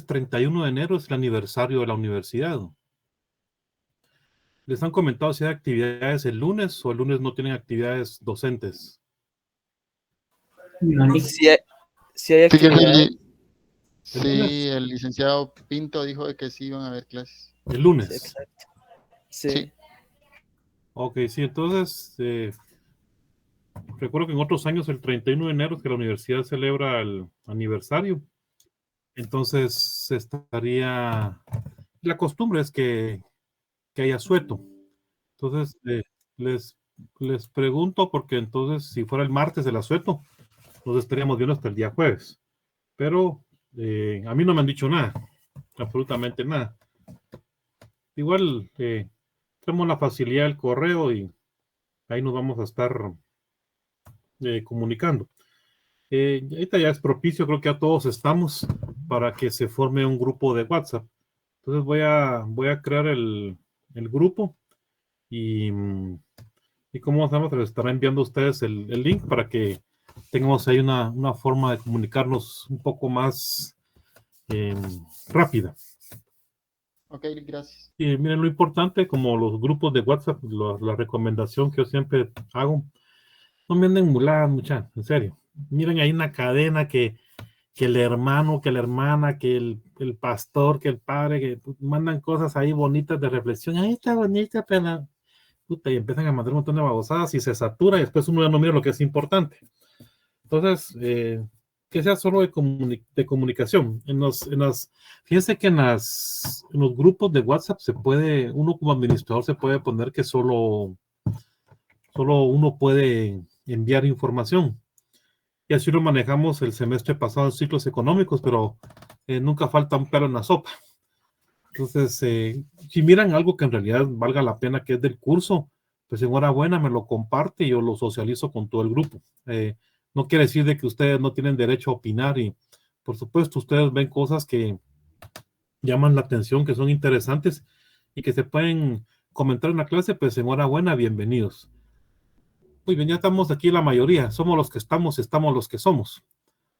31 de enero es el aniversario de la universidad. ¿Les han comentado si hay actividades el lunes o el lunes no tienen actividades docentes? Si hay actividades. Sí, el licenciado Pinto dijo de que sí iban a haber clases. El lunes. Sí, exacto. Sí. Sí. Ok, sí, entonces recuerdo que en otros años el 31 de enero es que la universidad celebra el aniversario. Entonces estaría... La costumbre es que haya asueto. Entonces les pregunto porque entonces si fuera el martes el asueto, nos estaríamos viendo hasta el día jueves. Pero a mí no me han dicho nada, absolutamente nada. Igual tenemos la facilidad del correo y ahí nos vamos a estar comunicando. Ahorita ya es propicio, creo que a todos estamos para que se forme un grupo de WhatsApp. Entonces voy a crear el grupo y cómo estamos, les estará enviando a ustedes el link para que tengamos ahí una forma de comunicarnos un poco más rápida. Ok, gracias. Y miren, lo importante, como los grupos de WhatsApp, la recomendación que yo siempre hago, no me anden muladas, muchachos, en serio. Miren, hay una cadena que el hermano, que la hermana, que el pastor, que el padre, que mandan cosas ahí bonitas de reflexión. Ahí está bonita, pero puta, y empiezan a mandar un montón de babosadas y se satura y después uno ya no mira lo que es importante. Entonces, que sea solo de comunicación. Fíjense que en los grupos de WhatsApp uno como administrador se puede poner que solo uno puede enviar información. Y así lo manejamos el semestre pasado en ciclos económicos, pero nunca falta un pelo en la sopa. Entonces, si miran algo que en realidad valga la pena, que es del curso, pues enhorabuena, me lo comparte y yo lo socializo con todo el grupo. No quiere decir de que ustedes no tienen derecho a opinar y, por supuesto, ustedes ven cosas que llaman la atención, que son interesantes y que se pueden comentar en la clase, pues enhorabuena, bienvenidos. Muy bien, ya estamos aquí la mayoría, somos los que estamos los que somos.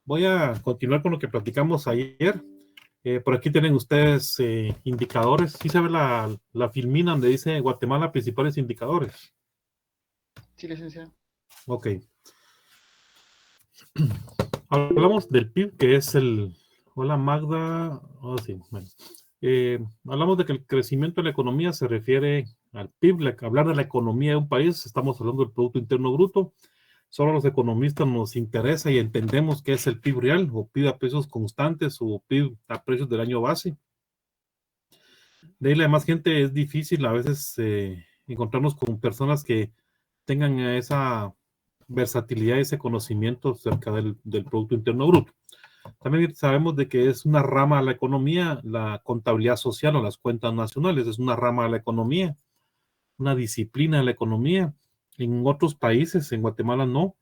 Voy a continuar con lo que platicamos ayer. Por aquí tienen ustedes indicadores. ¿Sí se ve la filmina donde dice Guatemala principales indicadores? Sí, licenciado. Ok. Hablamos del PIB, que es el... Hola Magda. Oh, sí, bueno. Hablamos de que el crecimiento de la economía se refiere al PIB. Hablar de la economía de un país, estamos hablando del Producto Interno Bruto. Solo los economistas nos interesa y entendemos qué es el PIB real, o PIB a precios constantes, o PIB a precios del año base. De ahí la demás gente es difícil a veces encontrarnos con personas que tengan esa versatilidad, ese conocimiento acerca del Producto Interno Bruto. También sabemos de que es una rama de la economía, la contabilidad social o las cuentas nacionales, es una rama de la economía, una disciplina de la economía. En otros países, en Guatemala no,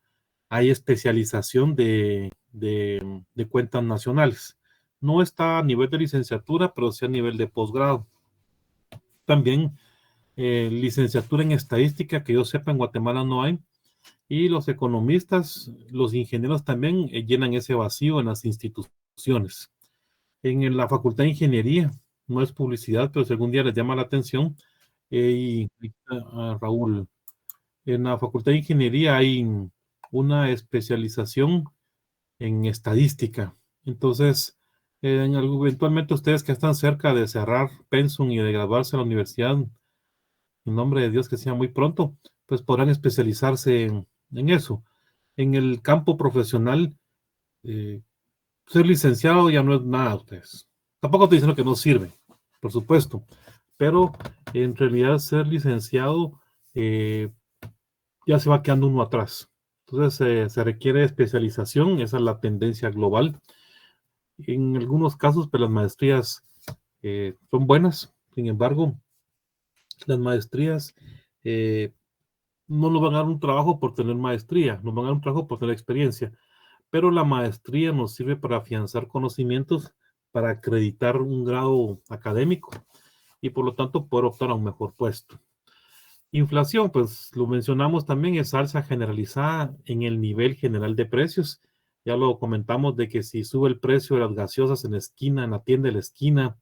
hay especialización de cuentas nacionales. No está a nivel de licenciatura, pero sí a nivel de posgrado. También licenciatura en estadística, que yo sepa en Guatemala no hay, y los economistas, los ingenieros también llenan ese vacío en las instituciones. En la Facultad de Ingeniería, no es publicidad, pero si algún día les llama la atención, Raúl, en la Facultad de Ingeniería hay una especialización en estadística. Entonces, eventualmente ustedes que están cerca de cerrar pensum y de graduarse en la universidad, en nombre de Dios que sea muy pronto, pues podrán especializarse en eso. En el campo profesional, ser licenciado ya no es nada a ustedes. Tampoco estoy diciendo que no sirve, por supuesto, pero en realidad ser licenciado ya se va quedando uno atrás. Entonces se requiere especialización, esa es la tendencia global. En algunos casos, pues las maestrías son buenas, sin embargo, las maestrías no nos van a dar un trabajo por tener maestría, nos van a dar un trabajo por tener experiencia, pero la maestría nos sirve para afianzar conocimientos, para acreditar un grado académico y por lo tanto poder optar a un mejor puesto. Inflación, pues lo mencionamos también, es alza generalizada en el nivel general de precios. Ya lo comentamos de que si sube el precio de las gaseosas en la esquina, en la tienda de la esquina,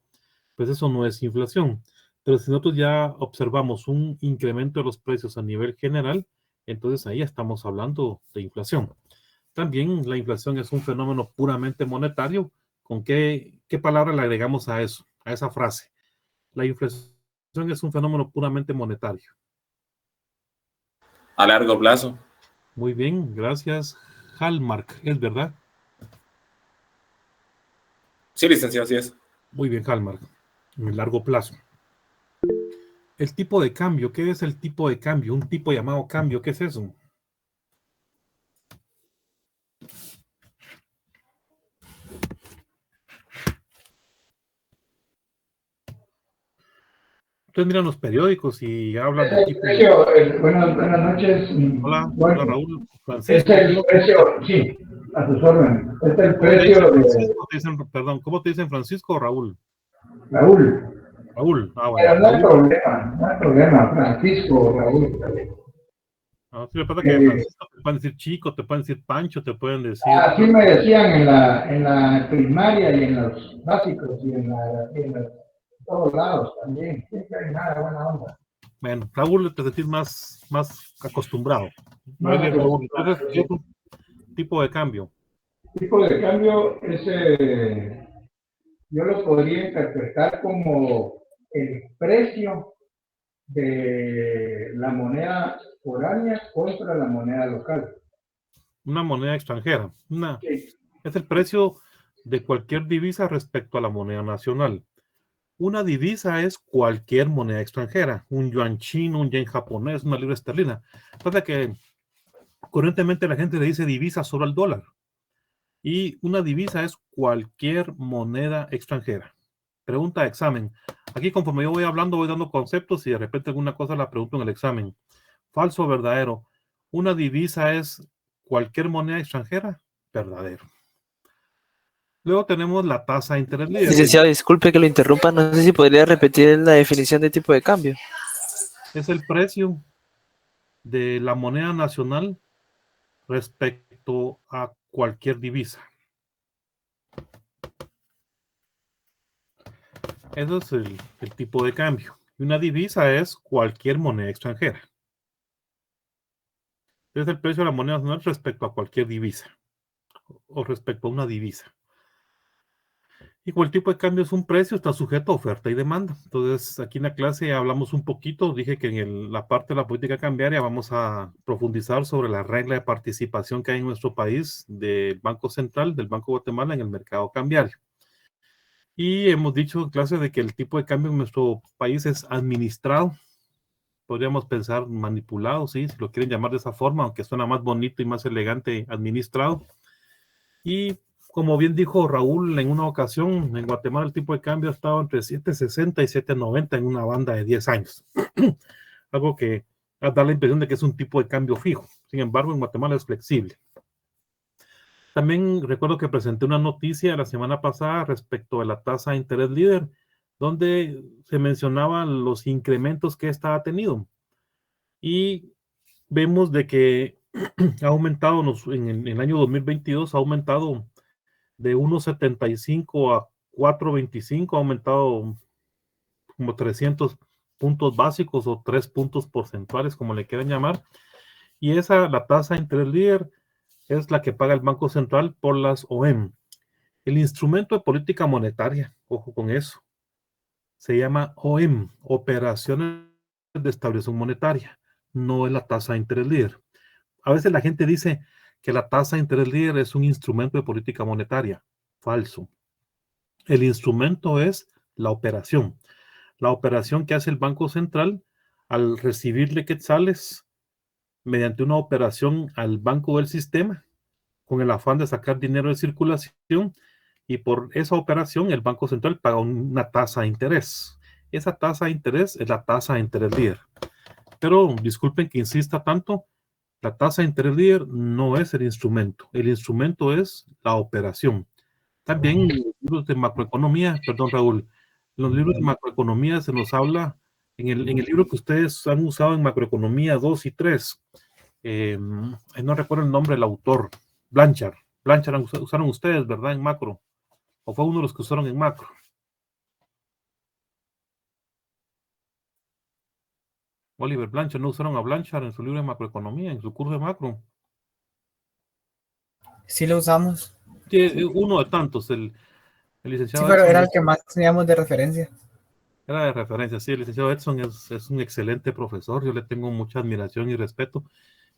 pues eso no es inflación. Pero si nosotros ya observamos un incremento de los precios a nivel general, entonces ahí estamos hablando de inflación. También la inflación es un fenómeno puramente monetario. ¿Con qué palabra le agregamos a eso, a esa frase? La inflación es un fenómeno puramente monetario. A largo plazo. Muy bien, gracias. Hallmark, ¿es verdad? Sí, licenciado, así es. Muy bien, Hallmark. En el largo plazo. El tipo de cambio, ¿qué es el tipo de cambio? Un tipo llamado cambio, ¿qué es eso? Ustedes miran los periódicos y hablan de tipo. Buenas noches. Hola, Bueno, hola Raúl. este es Francisco. el precio, sí, a sus órdenes. Este es el precio de Perdón, ¿cómo te dicen Francisco o Raúl? Raúl. Raúl, Pero bueno. no hay problema, no hay problema, Francisco o Raúl. Sí, me pasa que Francisco te pueden decir Chico, te pueden decir Pancho, te pueden decir. Así me decían en la primaria y en los básicos y en todos lados también. Siempre hay nada buena onda. Bueno, Raúl te sentís más acostumbrado. Más acostumbrado, Entonces, ¿qué es un tipo de cambio? Tipo de cambio es, yo lo podría interpretar como el precio de la moneda foránea contra la moneda local. Una moneda extranjera. Sí. Es el precio de cualquier divisa respecto a la moneda nacional. Una divisa es cualquier moneda extranjera, un yuan chino, un yen japonés, una libra esterlina. Pasa que corrientemente la gente le dice divisa solo al dólar. Y una divisa es cualquier moneda extranjera. Pregunta de examen. Aquí conforme yo voy hablando, voy dando conceptos y de repente alguna cosa la pregunto en el examen. Falso o verdadero. Una divisa es cualquier moneda extranjera. Verdadero. Luego tenemos la tasa de interés líder. Licenciado, disculpe que lo interrumpa, no sé si podría repetir la definición de tipo de cambio. Es el precio de la moneda nacional respecto a cualquier divisa. Eso es el tipo de cambio. Y una divisa es cualquier moneda extranjera. Es el precio de la moneda nacional respecto a cualquier divisa o respecto a una divisa. Y como el tipo de cambio es un precio, está sujeto a oferta y demanda. Entonces, aquí en la clase hablamos un poquito, dije que en la parte de la política cambiaria vamos a profundizar sobre la regla de participación que hay en nuestro país del Banco Central, del Banco de Guatemala en el mercado cambiario. Y hemos dicho en clase de que el tipo de cambio en nuestro país es administrado. Podríamos pensar manipulado, sí, si lo quieren llamar de esa forma, aunque suena más bonito y más elegante, administrado. Y como bien dijo Raúl en una ocasión, en Guatemala el tipo de cambio ha estado entre 7.60 y 7.90 en una banda de 10 años. Algo que da la impresión de que es un tipo de cambio fijo. Sin embargo, en Guatemala es flexible. También recuerdo que presenté una noticia la semana pasada respecto a la tasa de interés líder, donde se mencionaban los incrementos que esta ha tenido. Y vemos de que ha aumentado en el año 2022, ha aumentado de 1.75 a 4.25, ha aumentado como 300 puntos básicos o 3 puntos porcentuales, como le quieran llamar. Y la tasa de interés líder, es la que paga el Banco Central por las OEM. El instrumento de política monetaria, ojo con eso, se llama OEM, Operaciones de Estabilización Monetaria, no es la tasa de interés líder. A veces la gente dice que la tasa de interés líder es un instrumento de política monetaria. Falso. El instrumento es la operación. La operación que hace el Banco Central al recibirle quetzales mediante una operación al banco del sistema con el afán de sacar dinero de circulación, y por esa operación el Banco Central paga una tasa de interés. Esa tasa de interés es la tasa de interés líder. Pero disculpen que insista tanto, la tasa de interés líder no es el instrumento es la operación. También en los libros de macroeconomía, perdón Raúl, en los libros de macroeconomía se nos habla, en el libro que ustedes han usado en macroeconomía 2 y 3, no recuerdo el nombre del autor, Blanchard, Blanchard usaron ustedes, ¿verdad? En macro. ¿O fue uno de los que usaron en macro? Oliver Blanchard, ¿no usaron a Blanchard en su libro de macroeconomía, en su curso de macro? Sí lo usamos. Sí, uno de tantos, el Sí, licenciado pero Edson era el que más teníamos de referencia. era de referencia. Sí, el licenciado Edson es un excelente profesor. Yo le tengo mucha admiración y respeto.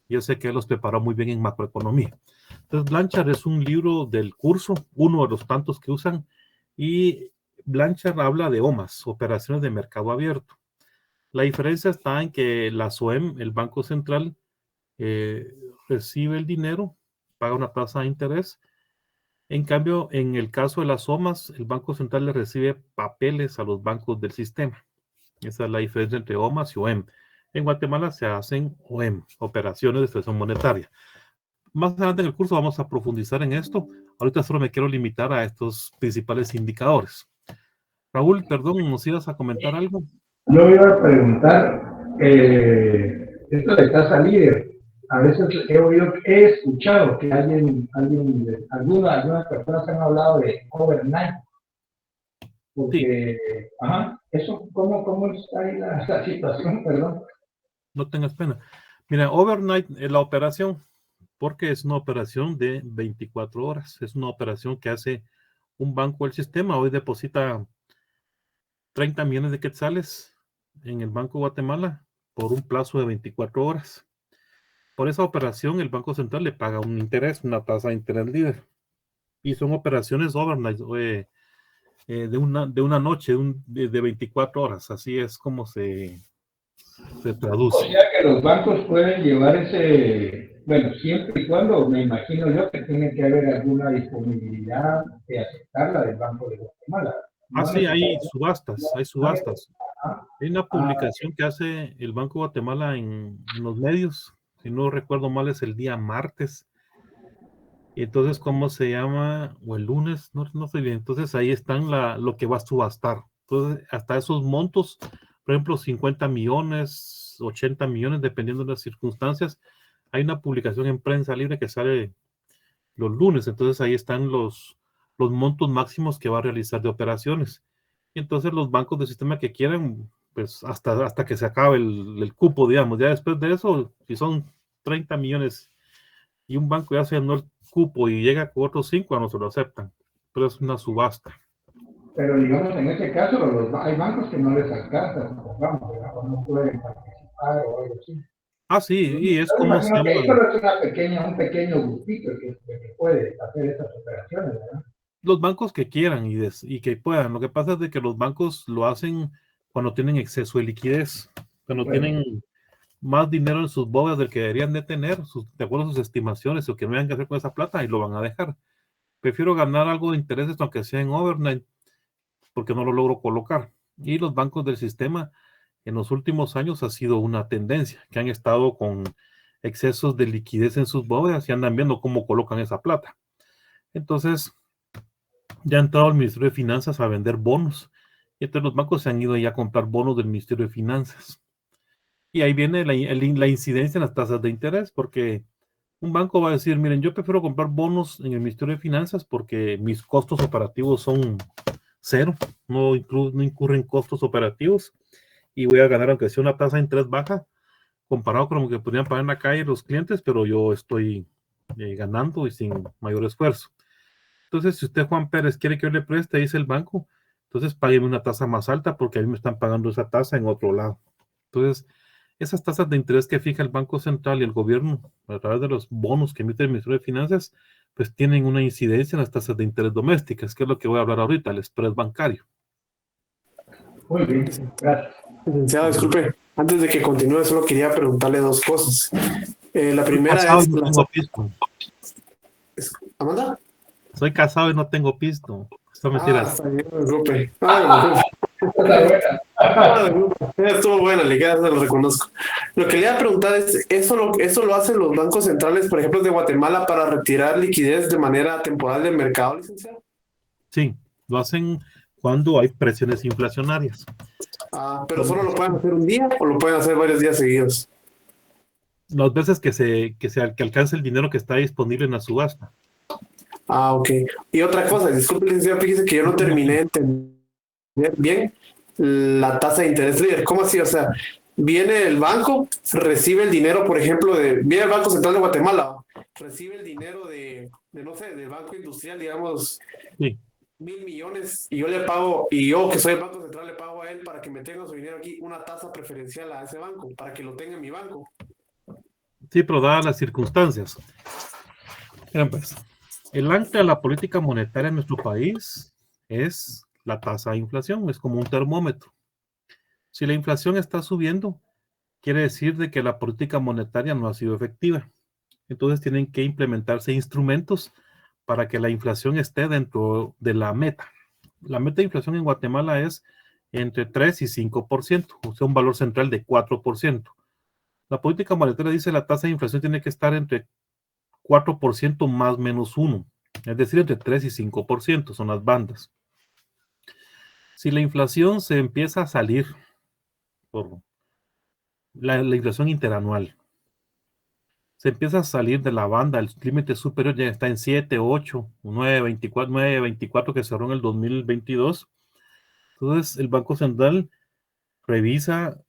Yo sé que él los preparó muy bien en macroeconomía. Entonces, Blanchard es un libro del curso, uno de los tantos que usan, y Blanchard habla de OMAS, operaciones de mercado abierto. La diferencia está en que la SOEM, el Banco Central, recibe el dinero, paga una tasa de interés. En cambio, en el caso de las OMAS, el Banco Central le recibe papeles a los bancos del sistema. Esa es la diferencia entre OMAS y OEM. En Guatemala se hacen OEM, operaciones de expresión monetaria. Más adelante en el curso vamos a profundizar en esto. Ahorita solo me quiero limitar a estos principales indicadores. Raúl, perdón, ¿nos ibas a comentar algo? Yo iba a preguntar, esto de tasa líder, a veces he escuchado que algunas personas han hablado de overnight, porque, eso, ¿cómo está ahí la situación? Perdón. No tengas pena. Mira, overnight es la operación, porque es una operación de 24 horas. Es una operación que hace un banco del sistema. Hoy deposita 30 millones de quetzales en el Banco de Guatemala por un plazo de 24 horas. Por esa operación, el Banco Central le paga un interés, una tasa de interés líder. Y son operaciones overnight, de una noche, de 24 horas. Así es como se O traduce. sea que los bancos pueden llevar bueno, siempre y cuando, me imagino yo que tiene que haber alguna disponibilidad de aceptarla del Banco de Guatemala. Ah, No sí, hay necesariamente. subastas. Ah, Hay una publicación que hace el Banco de Guatemala en los medios, si no recuerdo mal es el día martes, y entonces cómo se llama, o el lunes, no sé bien, entonces ahí están lo que va a subastar. Entonces, hasta esos montos, por ejemplo, 50 millones, 80 millones, dependiendo de las circunstancias, hay una publicación en Prensa Libre que sale los lunes, entonces ahí están los montos máximos que va a realizar de operaciones. Y entonces los bancos del sistema que quieran, pues hasta que se acabe el cupo, digamos, ya después de eso, si son 30 millones y un banco ya se llenó el cupo y llega con otros 5, no se lo aceptan, pero es una subasta. pero digamos, en ese caso, hay bancos que no les alcanza, supongamos, ¿verdad? O no pueden participar o algo así. Ah, sí, y es Yo me como se imagino que llama. ahí solo es un pequeño grupito que puede hacer esas operaciones, ¿verdad? Los bancos que quieran y que puedan. Lo que pasa es de que los bancos lo hacen cuando tienen exceso de liquidez, cuando Bueno. tienen más dinero en sus bóvedas del que deberían de tener, de acuerdo a sus estimaciones, o que no hayan que hacer con esa plata, y lo van a dejar. Prefiero ganar algo de intereses, aunque sea en overnight, porque no lo logro colocar. Y los bancos del sistema en los últimos años ha sido una tendencia, que han estado con excesos de liquidez en sus bóvedas y andan viendo cómo colocan esa plata. Entonces, ya ha entrado el Ministerio de Finanzas a vender bonos. Y entonces los bancos se han ido ya a comprar bonos del Ministerio de Finanzas. Y ahí viene la incidencia en las tasas de interés, porque un banco va a decir, miren, yo prefiero comprar bonos en el Ministerio de Finanzas porque mis costos operativos son cero, no incurren costos operativos y voy a ganar aunque sea una tasa de interés baja, comparado con lo que podrían pagar en la calle los clientes, pero yo estoy ganando y sin mayor esfuerzo. Entonces, si usted, Juan Pérez, quiere que yo le preste, dice el banco, entonces págueme una tasa más alta porque a mí me están pagando esa tasa en otro lado. Entonces, esas tasas de interés que fija el Banco Central y el gobierno a través de los bonos que emite el Ministerio de Finanzas, pues tienen una incidencia en las tasas de interés domésticas, que es lo que voy a hablar ahorita, el spread bancario. Muy bien, gracias. Licenciado, disculpe, antes de que continúe, solo quería preguntarle dos cosas. La primera Casado es... y no tengo pisto. ¿Amanda? Soy casado y no tengo pisto. Esto me tiras. Está bien, disculpe. Estuvo buena, le queda, se lo reconozco. Lo que le iba a preguntar es, ¿eso lo hacen los bancos centrales, por ejemplo, de Guatemala, para retirar liquidez de manera temporal del mercado, licenciado? Sí, lo hacen cuando hay presiones inflacionarias. ¿Pero solo lo pueden hacer un día o lo pueden hacer varios días seguidos? Las veces que alcance el dinero que está disponible en la subasta. Ah, ok. Y otra cosa, disculpe, licenciado, fíjese que yo no terminé de entender bien la tasa de interés líder. ¿Cómo así? O sea, viene el banco, recibe el dinero, por ejemplo, viene el Banco Central de Guatemala, recibe el dinero no sé, del Banco Industrial, digamos, Sí. 1.000 millones, y yo le pago, y yo que soy el Banco Central le pago a él para que me tenga su dinero aquí, una tasa preferencial a ese banco, para que lo tenga en mi banco. Sí, pero dadas las circunstancias. Miren, pues, el ancla de la política monetaria en nuestro país es la tasa de inflación, es como un termómetro. Si la inflación está subiendo, quiere decir de que la política monetaria no ha sido efectiva. Entonces tienen que implementarse instrumentos para que la inflación esté dentro de la meta. La meta de inflación en Guatemala es entre 3 y 5%, o sea, un valor central de 4%. La política monetaria dice la tasa de inflación tiene que estar entre 4% más menos 1, es decir, entre 3 y 5%, son las bandas. Si la inflación se empieza a salir por la inflación interanual, se empieza a salir de la banda, el límite superior ya está en 7, 8, 9.24, 9.24 que cerró en el 2022. Entonces el Banco Central revisa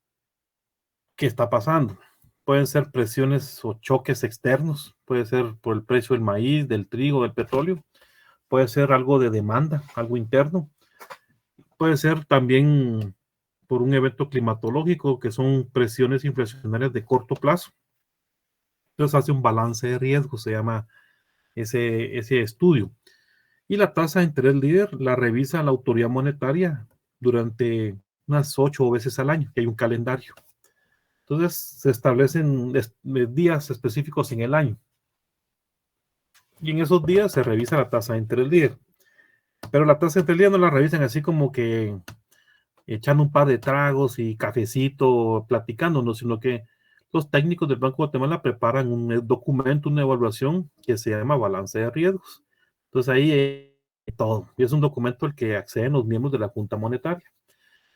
qué está pasando. Pueden ser presiones o choques externos, puede ser por el precio del maíz, del trigo, del petróleo, puede ser algo de demanda, algo interno, puede ser también por un evento climatológico, que son presiones inflacionarias de corto plazo. Entonces hace un balance de riesgo, se llama ese estudio. Y la tasa de interés líder la revisa la autoridad monetaria durante unas 8 veces al año, que hay un calendario. Entonces se establecen días específicos en el año. Y en esos días se revisa la tasa de interés líder. Pero la tasa de interés líder no la revisan así como que echando un par de tragos y cafecito, platicándonos, sino que los técnicos del Banco de Guatemala preparan un documento, una evaluación que se llama balance de riesgos. Entonces ahí todo. Y es un documento al que acceden los miembros de la Junta Monetaria.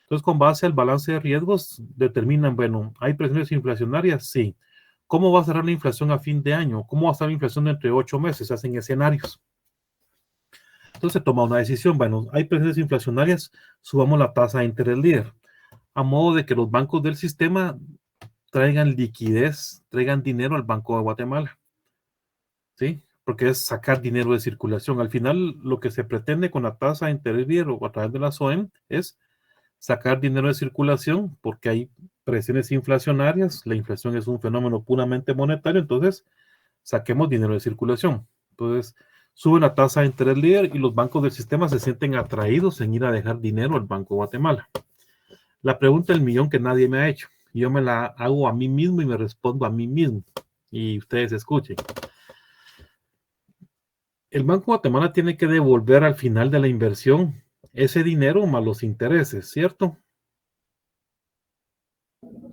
Entonces, con base al balance de riesgos, determinan, bueno, ¿hay presiones inflacionarias? Sí. ¿Cómo va a cerrar la inflación a fin de año? ¿Cómo va a estar la inflación entre 8 meses? Se hacen escenarios. Entonces se toma una decisión. Bueno, hay presiones inflacionarias, subamos la tasa de interés líder, a modo de que los bancos del sistema traigan liquidez, traigan dinero al Banco de Guatemala. ¿Sí? Porque es sacar dinero de circulación. Al final, lo que se pretende con la tasa de interés líder o a través de la SOEM es sacar dinero de circulación porque hay presiones inflacionarias. La inflación es un fenómeno puramente monetario, entonces saquemos dinero de circulación. Entonces, sube la tasa de interés líder y los bancos del sistema se sienten atraídos en ir a dejar dinero al Banco de Guatemala. La pregunta del millón que nadie me ha hecho. Yo me la hago a mí mismo y me respondo a mí mismo. Y ustedes escuchen. El Banco de Guatemala tiene que devolver al final de la inversión ese dinero más los intereses, ¿cierto?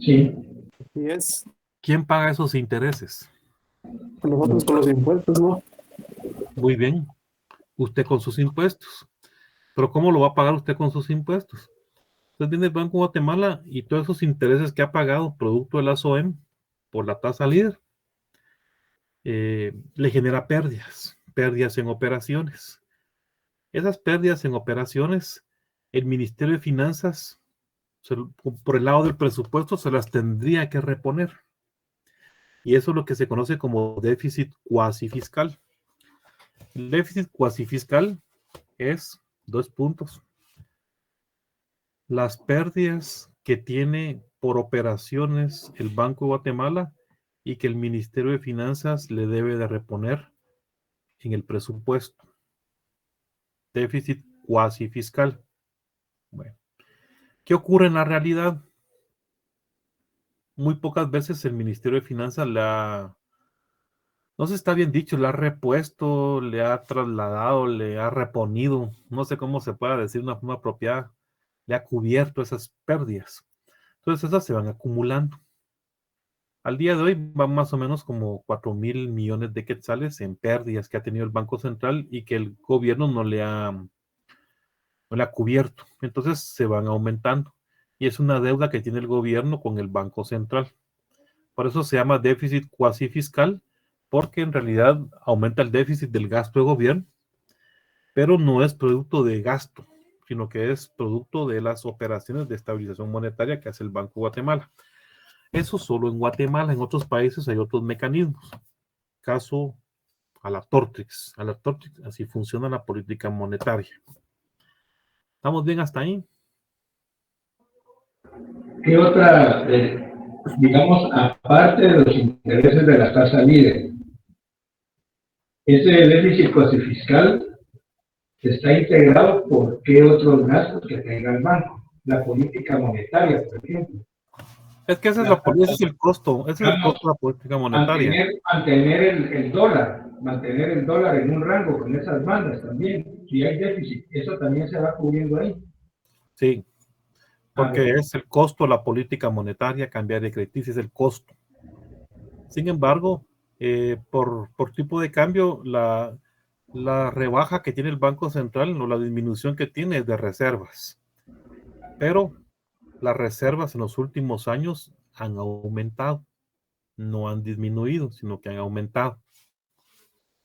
Sí, Y es ¿Quién paga esos intereses? nosotros con los impuestos, ¿no? Muy bien, usted con sus impuestos. Pero ¿cómo lo va a pagar usted con sus impuestos? Usted viene del Banco de Guatemala y todos esos intereses que ha pagado producto de la SOEM por la tasa líder, le genera pérdidas en operaciones. Esas pérdidas en operaciones, el Ministerio de Finanzas, por el lado del presupuesto, se las tendría que reponer. Y eso es lo que se conoce como déficit cuasi fiscal. El déficit cuasi fiscal es 2 puntos. Las pérdidas que tiene por operaciones el Banco de Guatemala y que el Ministerio de Finanzas le debe de reponer en el presupuesto. Déficit cuasi fiscal. Bueno, ¿qué ocurre en la realidad? Muy pocas veces el Ministerio de Finanzas no sé si está bien dicho, le ha repuesto, le ha trasladado, le ha reponido, no sé cómo se pueda decir de una forma apropiada, le ha cubierto esas pérdidas. Entonces esas se van acumulando. Al día de hoy van más o menos como 4.000 millones de quetzales en pérdidas que ha tenido el Banco Central y que el gobierno no le ha cubierto. Entonces se van aumentando. Y es una deuda que tiene el gobierno con el Banco Central. Por eso se llama déficit cuasi fiscal, porque en realidad aumenta el déficit del gasto de gobierno, pero no es producto de gasto, sino que es producto de las operaciones de estabilización monetaria que hace el Banco de Guatemala. Eso solo en Guatemala. En otros países hay otros mecanismos. Caso a la Tortrix. A la Tortrix, así funciona la política monetaria. ¿Estamos bien hasta ahí? ¿Qué otra, digamos, aparte de los intereses de la tasa líder, ese déficit fiscal está integrado por qué otros gastos que tenga el banco? La política monetaria, por ejemplo. Es que ese es el costo. Ese es el costo de la política monetaria. Mantener el dólar en un rango con esas bandas también. Si hay déficit, eso también se va cubriendo ahí. Sí, porque es el costo de la política monetaria, cambiar de crediticia es el costo. Sin embargo, por tipo de cambio, la rebaja que tiene el Banco Central o la disminución que tiene es de reservas. Pero las reservas en los últimos años han aumentado, no han disminuido, sino que han aumentado.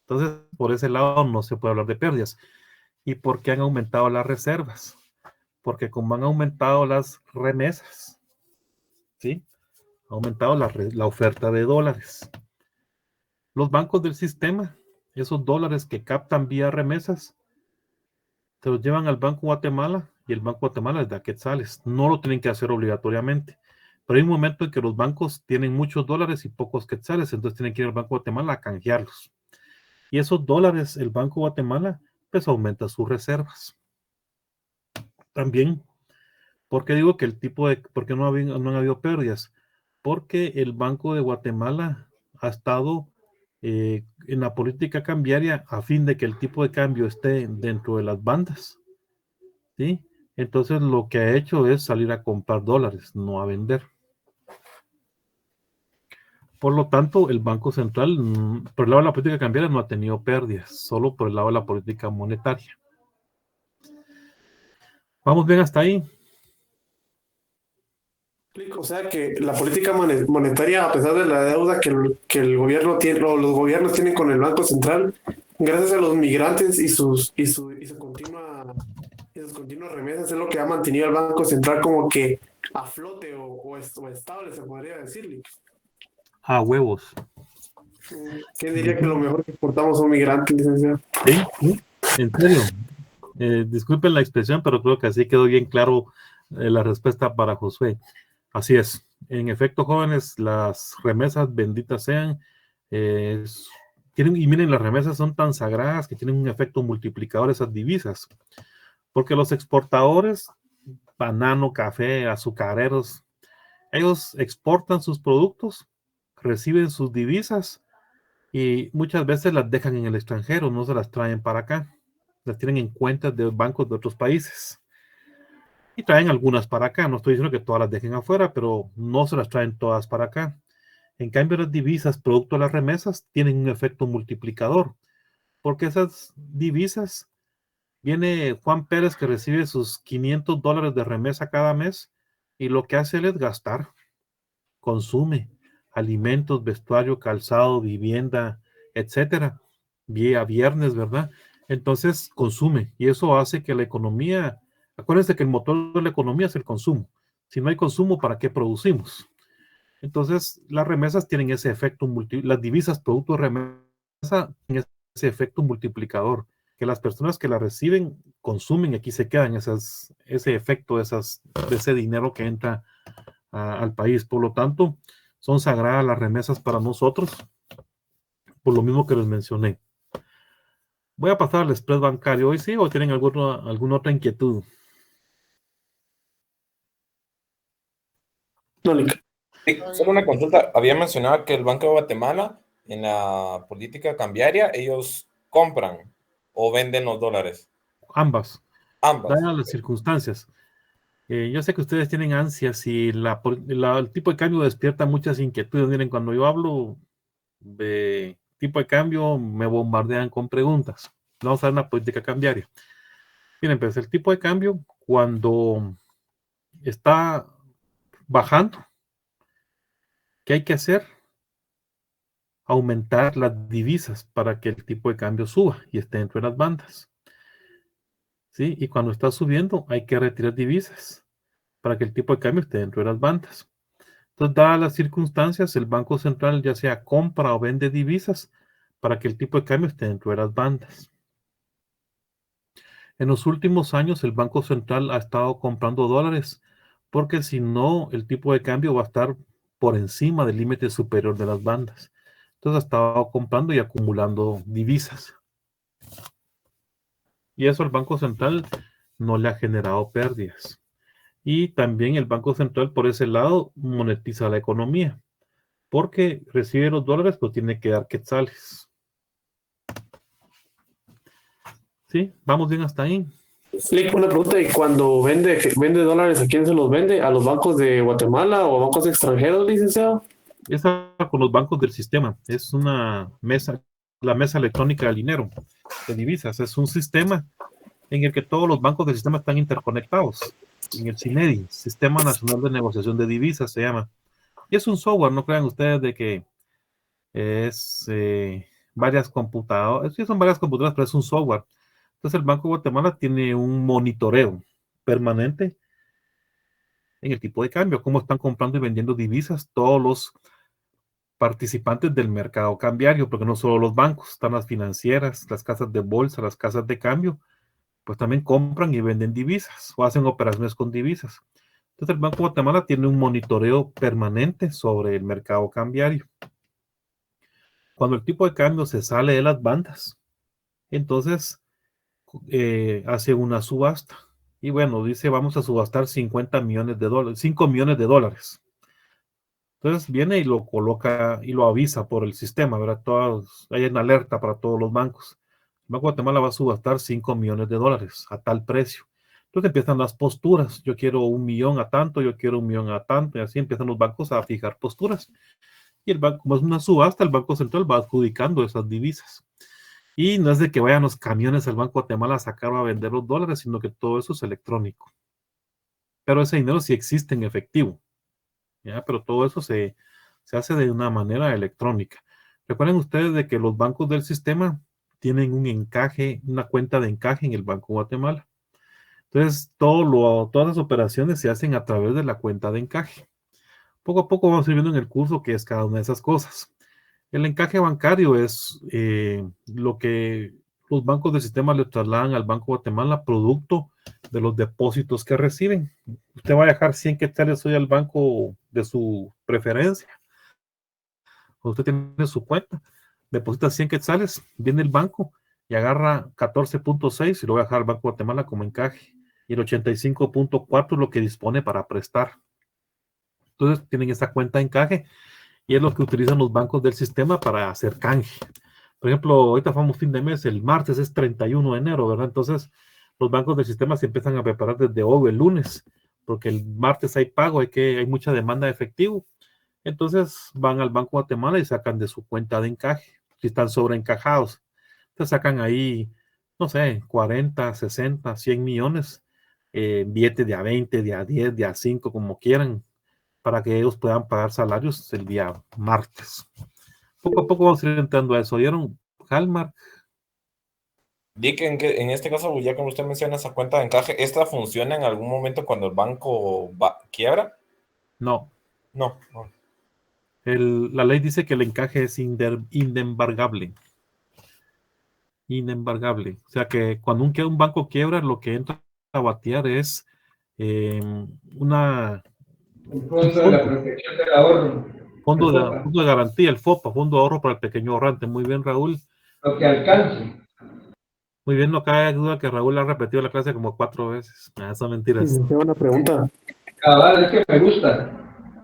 Entonces, por ese lado no se puede hablar de pérdidas. ¿Y por qué han aumentado las reservas? Porque como han aumentado las remesas, ¿sí? Ha aumentado la oferta de dólares. Los bancos del sistema, esos dólares que captan vía remesas, se los llevan al Banco Guatemala y el Banco Guatemala les da quetzales. No lo tienen que hacer obligatoriamente. Pero hay un momento en que los bancos tienen muchos dólares y pocos quetzales, entonces tienen que ir al Banco Guatemala a canjearlos. Y esos dólares, el Banco Guatemala, pues aumenta sus reservas. También, ¿por qué digo que por qué no han habido pérdidas? Porque el Banco de Guatemala ha estado en la política cambiaria a fin de que el tipo de cambio esté dentro de las bandas, ¿sí? Entonces lo que ha hecho es salir a comprar dólares, no a vender. Por lo tanto, el Banco Central, por el lado de la política cambiaria, no ha tenido pérdidas, solo por el lado de la política monetaria. ¿Vamos bien hasta ahí? O sea que la política monetaria, a pesar de la deuda que el gobierno tiene, o los gobiernos tienen con el Banco Central, gracias a los migrantes y sus continuas remesas, es lo que ha mantenido al Banco Central como que a flote o estable, se podría decirle. A huevos. ¿Quién diría que lo mejor que exportamos son migrantes, licenciado? Sí, en serio. Disculpen la expresión, pero creo que así quedó bien claro la respuesta para Josué. Así es. En efecto, jóvenes, las remesas, benditas sean, y miren, las remesas son tan sagradas que tienen un efecto multiplicador esas divisas. Porque los exportadores, banano, café, azucareros, ellos exportan sus productos, reciben sus divisas y muchas veces las dejan en el extranjero, no se las traen para acá. Las tienen en cuentas de bancos de otros países. Y traen algunas para acá. No estoy diciendo que todas las dejen afuera, pero no se las traen todas para acá. En cambio, las divisas, producto de las remesas, tienen un efecto multiplicador. Porque esas divisas, viene Juan Pérez que recibe sus $500 de remesa cada mes y lo que hace él es gastar. Consume alimentos, vestuario, calzado, vivienda, etcétera. A viernes, ¿verdad? Entonces consume y eso hace que la economía, acuérdense que el motor de la economía es el consumo. Si no hay consumo, ¿para qué producimos? Entonces las remesas tienen ese efecto, las divisas producto de remesa tienen ese efecto multiplicador, que las personas que la reciben consumen y aquí se quedan ese efecto de ese dinero que entra al país. Por lo tanto, son sagradas las remesas para nosotros, por lo mismo que les mencioné. Voy a pasar al spread bancario. ¿Hoy sí o tienen alguna otra inquietud? Sí, solo una consulta. Había mencionado que el Banco de Guatemala, en la política cambiaria, ellos compran o venden los dólares. Ambas. Ambas. Dadas las circunstancias. Yo sé que ustedes tienen ansias y el tipo de cambio despierta muchas inquietudes. Miren, cuando yo hablo de tipo de cambio, me bombardean con preguntas. Vamos a ver una política cambiaria. Miren, pues el tipo de cambio, cuando está bajando, ¿qué hay que hacer? Aumentar las divisas para que el tipo de cambio suba y esté dentro de las bandas. ¿sí? Y cuando está subiendo hay que retirar divisas para que el tipo de cambio esté dentro de las bandas. Entonces, dadas las circunstancias, el Banco Central ya sea compra o vende divisas para que el tipo de cambio esté dentro de las bandas. En los últimos años, el Banco Central ha estado comprando dólares porque si no, el tipo de cambio va a estar por encima del límite superior de las bandas. Entonces, ha estado comprando y acumulando divisas. Y eso al Banco Central no le ha generado pérdidas. Y también el Banco Central por ese lado monetiza la economía, porque recibe los dólares, pero tiene que dar quetzales. ¿Sí? ¿Vamos bien hasta ahí? Lick, una pregunta, ¿y cuando vende dólares, a quién se los vende? ¿A los bancos de Guatemala o a bancos extranjeros, licenciado? Esa con los bancos del sistema. Es una mesa, la mesa electrónica del dinero, de divisas. Es un sistema en el que todos los bancos del sistema están interconectados. En el CINEDI, Sistema Nacional de Negociación de Divisas se llama. Y es un software, no crean ustedes de que es varias computadoras. Sí, son varias computadoras, pero es un software. Entonces el Banco de Guatemala tiene un monitoreo permanente en el tipo de cambio, cómo están comprando y vendiendo divisas todos los participantes del mercado cambiario, porque no solo los bancos, están las financieras, las casas de bolsa, las casas de cambio, pues también compran y venden divisas o hacen operaciones con divisas. Entonces el Banco de Guatemala tiene un monitoreo permanente sobre el mercado cambiario. Cuando el tipo de cambio se sale de las bandas, entonces hace una subasta. Y bueno, dice, vamos a subastar 50 millones de dólares, 5 millones de dólares. Entonces viene y lo coloca y lo avisa por el sistema, ¿verdad? Hay una alerta para todos los bancos. El Banco de Guatemala va a subastar 5 millones de dólares a tal precio. Entonces empiezan las posturas. Yo quiero 1 millón a tanto, yo quiero 1 millón a tanto, y así empiezan los bancos a fijar posturas. Y el banco, como es una subasta, el Banco Central va adjudicando esas divisas. Y no es de que vayan los camiones al Banco de Guatemala a sacar o a vender los dólares, sino que todo eso es electrónico. Pero ese dinero sí existe en efectivo, ¿ya? Pero todo eso se hace de una manera electrónica. Recuerden ustedes de que los bancos del sistema tienen un encaje, una cuenta de encaje en el Banco de Guatemala. Entonces, todas las operaciones se hacen a través de la cuenta de encaje. Poco a poco vamos a ir viendo en el curso qué es cada una de esas cosas. El encaje bancario es lo que los bancos del sistema le trasladan al Banco de Guatemala producto de los depósitos que reciben. Usted va a dejar 100 quetzales hoy al banco de su preferencia. Usted tiene su cuenta, deposita 100 quetzales, viene el banco y agarra 14.6 y lo va a dejar al Banco de Guatemala como encaje. Y el 85.4 es lo que dispone para prestar. Entonces tienen esa cuenta de encaje y es lo que utilizan los bancos del sistema para hacer canje. Por ejemplo, ahorita vamos fin de mes, el martes es 31 de enero, ¿verdad? Entonces, los bancos del sistema se empiezan a preparar desde hoy, el lunes, porque el martes hay pago, hay mucha demanda de efectivo. Entonces, van al Banco de Guatemala y sacan de su cuenta de encaje, si están sobreencajados. Entonces, sacan ahí, no sé, 40, 60, 100 millones, billetes de a 20, de a 10, de a 5, como quieran, para que ellos puedan pagar salarios el día martes. Poco a poco vamos a ir entrando a eso. ¿Vieron, Hallmark? Dick, en este caso, ya como usted menciona esa cuenta de encaje, ¿esta funciona en algún momento cuando el banco quiebra? No. No. La ley dice que el encaje es inembargable. Inembargable. O sea que cuando un banco quiebra, lo que entra a batear es una... El Fondo de la Protección del Ahorro. Fondo de garantía, el FOPA, Fondo de Ahorro para el Pequeño Ahorrante. Muy bien, Raúl. Lo que alcance. Muy bien, no cabe duda que Raúl ha repetido la clase como 4 veces. Son mentiras. Tengo una pregunta. Cabal, es que me gusta.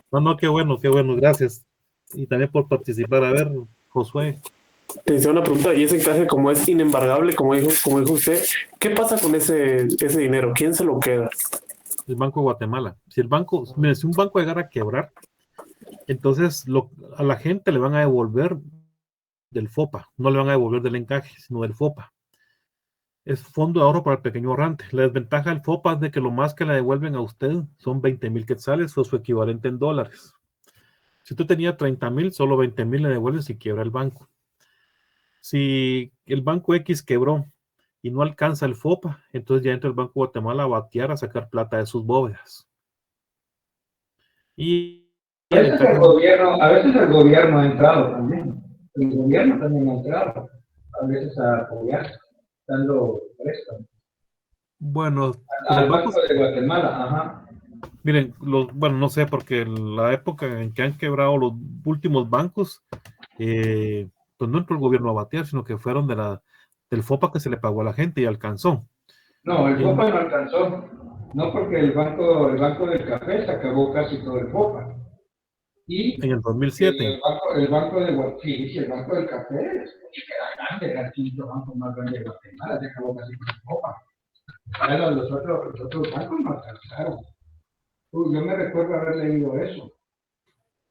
No, qué bueno, gracias. Y también por participar. A ver, Josué. Te hice una pregunta, y ese encaje, como es inembargable, como dijo usted, ¿qué pasa con ese dinero? ¿Quién se lo queda? El Banco de Guatemala. Si un banco llegara a quebrar, entonces a la gente le van a devolver del FOPA, no le van a devolver del encaje, sino del FOPA. Es Fondo de Ahorro para el Pequeño Ahorrante. La desventaja del FOPA es de que lo más que le devuelven a usted son 20,000 quetzales o su equivalente en dólares. Si usted tenía 30,000, solo 20,000 le devuelven si quiebra el banco. Si el banco X quebró y no alcanza el FOPA, entonces ya entra el Banco de Guatemala a batear, a sacar plata de sus bóvedas. Y A veces el gobierno ha entrado también. El gobierno también ha entrado, a veces a apoyar, dando préstamos. bueno, Al Banco de Guatemala, ajá. miren, bueno, no sé, porque la época en que han quebrado los últimos bancos, pues no entró el gobierno a batear, sino que fueron del FOPA que se le pagó a la gente y alcanzó. No, el FOPA no alcanzó. No, porque el banco del café se acabó casi todo el FOPA. Y En el 2007. el banco de Guatemala, sí, el banco del café era grande, era el quinto banco más grande de Guatemala, se acabó casi todo el FOPA. Ahora los otros bancos no alcanzaron. Yo me recuerdo haber leído eso.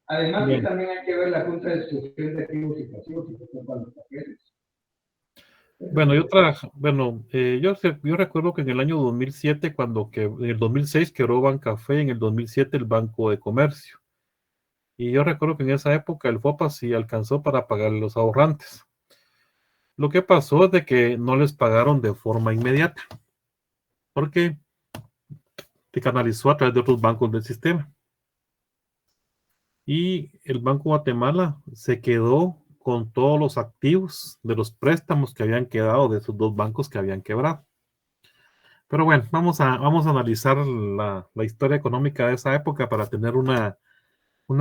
Además que también hay que ver la Junta de Instrucción de Activos y Pasivos y que sepan los papeles. Bueno, yo recuerdo que en el año 2007, en el 2006 quebró Bancafé, en el 2007 el Banco de Comercio. Y yo recuerdo que en esa época el FOPA sí alcanzó para pagar los ahorrantes. Lo que pasó es de que no les pagaron de forma inmediata, porque se canalizó a través de otros bancos del sistema. Y el Banco Guatemala se quedó con todos los activos de los préstamos que habían quedado de esos dos bancos que habían quebrado. Pero bueno, vamos a analizar la historia económica de esa época para tener una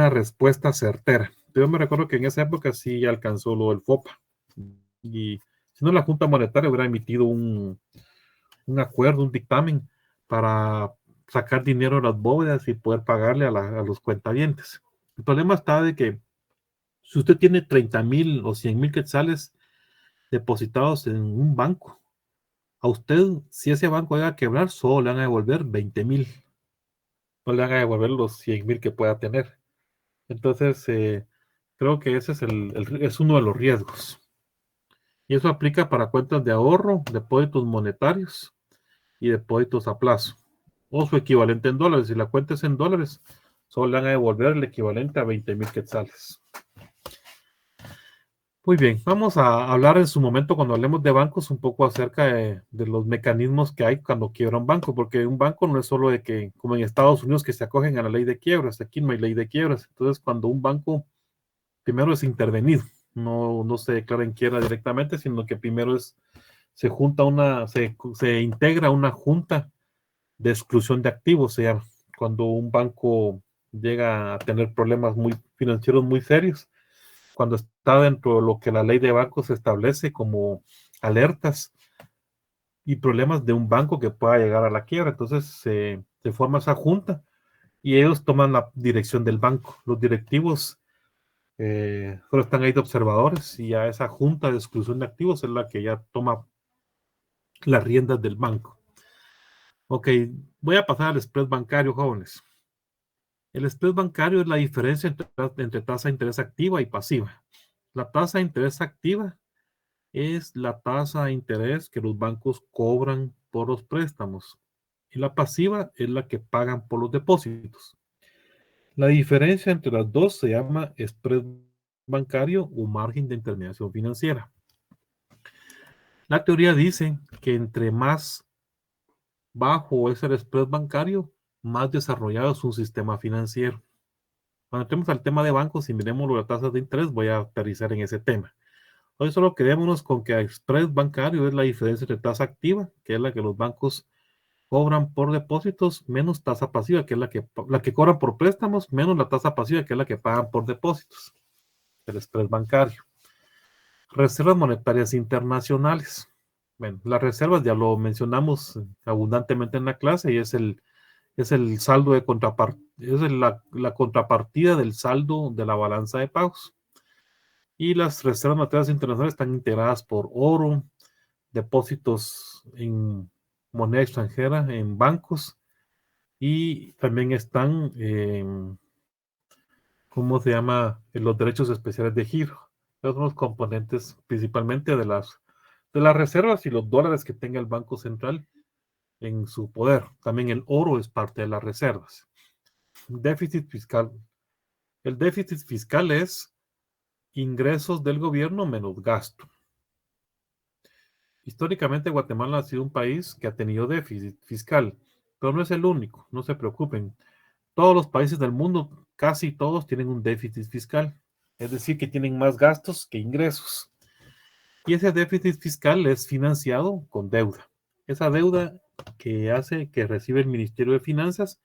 respuesta certera. Yo me recuerdo que en esa época sí alcanzó lo del FOPA. Y si no, la Junta Monetaria hubiera emitido un acuerdo, un dictamen para sacar dinero de las bóvedas y poder pagarle a los cuentavientes. El problema está de que si usted tiene 30,000 o 100,000 quetzales depositados en un banco, a usted, si ese banco llega a quebrar, solo le van a devolver 20,000. No le van a devolver los 100,000 que pueda tener. Entonces, creo que ese es uno de los riesgos. Y eso aplica para cuentas de ahorro, depósitos monetarios y depósitos a plazo. O su equivalente en dólares. Si la cuenta es en dólares, solo le van a devolver el equivalente a 20,000 quetzales. Muy bien, vamos a hablar en su momento cuando hablemos de bancos un poco acerca de los mecanismos que hay cuando quiebra un banco, porque un banco no es solo de que, como en Estados Unidos, que se acogen a la ley de quiebras, aquí no hay ley de quiebras. Entonces, cuando un banco primero es intervenido, no se declara en quiebra directamente, sino que primero se integra una junta de exclusión de activos, o sea, cuando un banco llega a tener problemas financieros muy serios, cuando está dentro de lo que la ley de bancos establece como alertas y problemas de un banco que pueda llegar a la quiebra. Entonces se forma esa junta y ellos toman la dirección del banco. Los directivos solo están ahí de observadores y ya esa junta de exclusión de activos es la que ya toma las riendas del banco. Ok, voy a pasar al spread bancario, jóvenes. El spread bancario es la diferencia entre tasa de interés activa y pasiva. La tasa de interés activa es la tasa de interés que los bancos cobran por los préstamos y la pasiva es la que pagan por los depósitos. La diferencia entre las dos se llama spread bancario o margen de intermediación financiera. La teoría dice que entre más bajo es el spread bancario, más desarrollado es un sistema financiero. Cuando entremos al tema de bancos y miremos las tasas de interés, voy a aterrizar en ese tema. Hoy solo quedémonos con que el spread bancario es la diferencia entre tasa activa, que es la que los bancos cobran por depósitos, menos tasa pasiva, que es la que cobran por préstamos, menos la tasa pasiva, que es la que pagan por depósitos. El spread bancario. Reservas monetarias internacionales. Bueno, las reservas ya lo mencionamos abundantemente en la clase y es el saldo de la contrapartida del saldo de la balanza de pagos. Y las reservas monetarias internacionales están integradas por oro, depósitos en moneda extranjera, en bancos, y también están, ¿cómo se llama? En los derechos especiales de giro. Esos son los componentes principalmente de las reservas y los dólares que tenga el Banco Central en su poder. También el oro es parte de las reservas. Déficit fiscal. El déficit fiscal es ingresos del gobierno menos gasto. históricamente Guatemala ha sido un país que ha tenido déficit fiscal, pero no es el único, no se preocupen. Todos los países del mundo, casi todos, tienen un déficit fiscal, es decir, que tienen más gastos que ingresos. Y ese déficit fiscal es financiado con deuda. Esa deuda que hace, que recibe el Ministerio de Finanzas,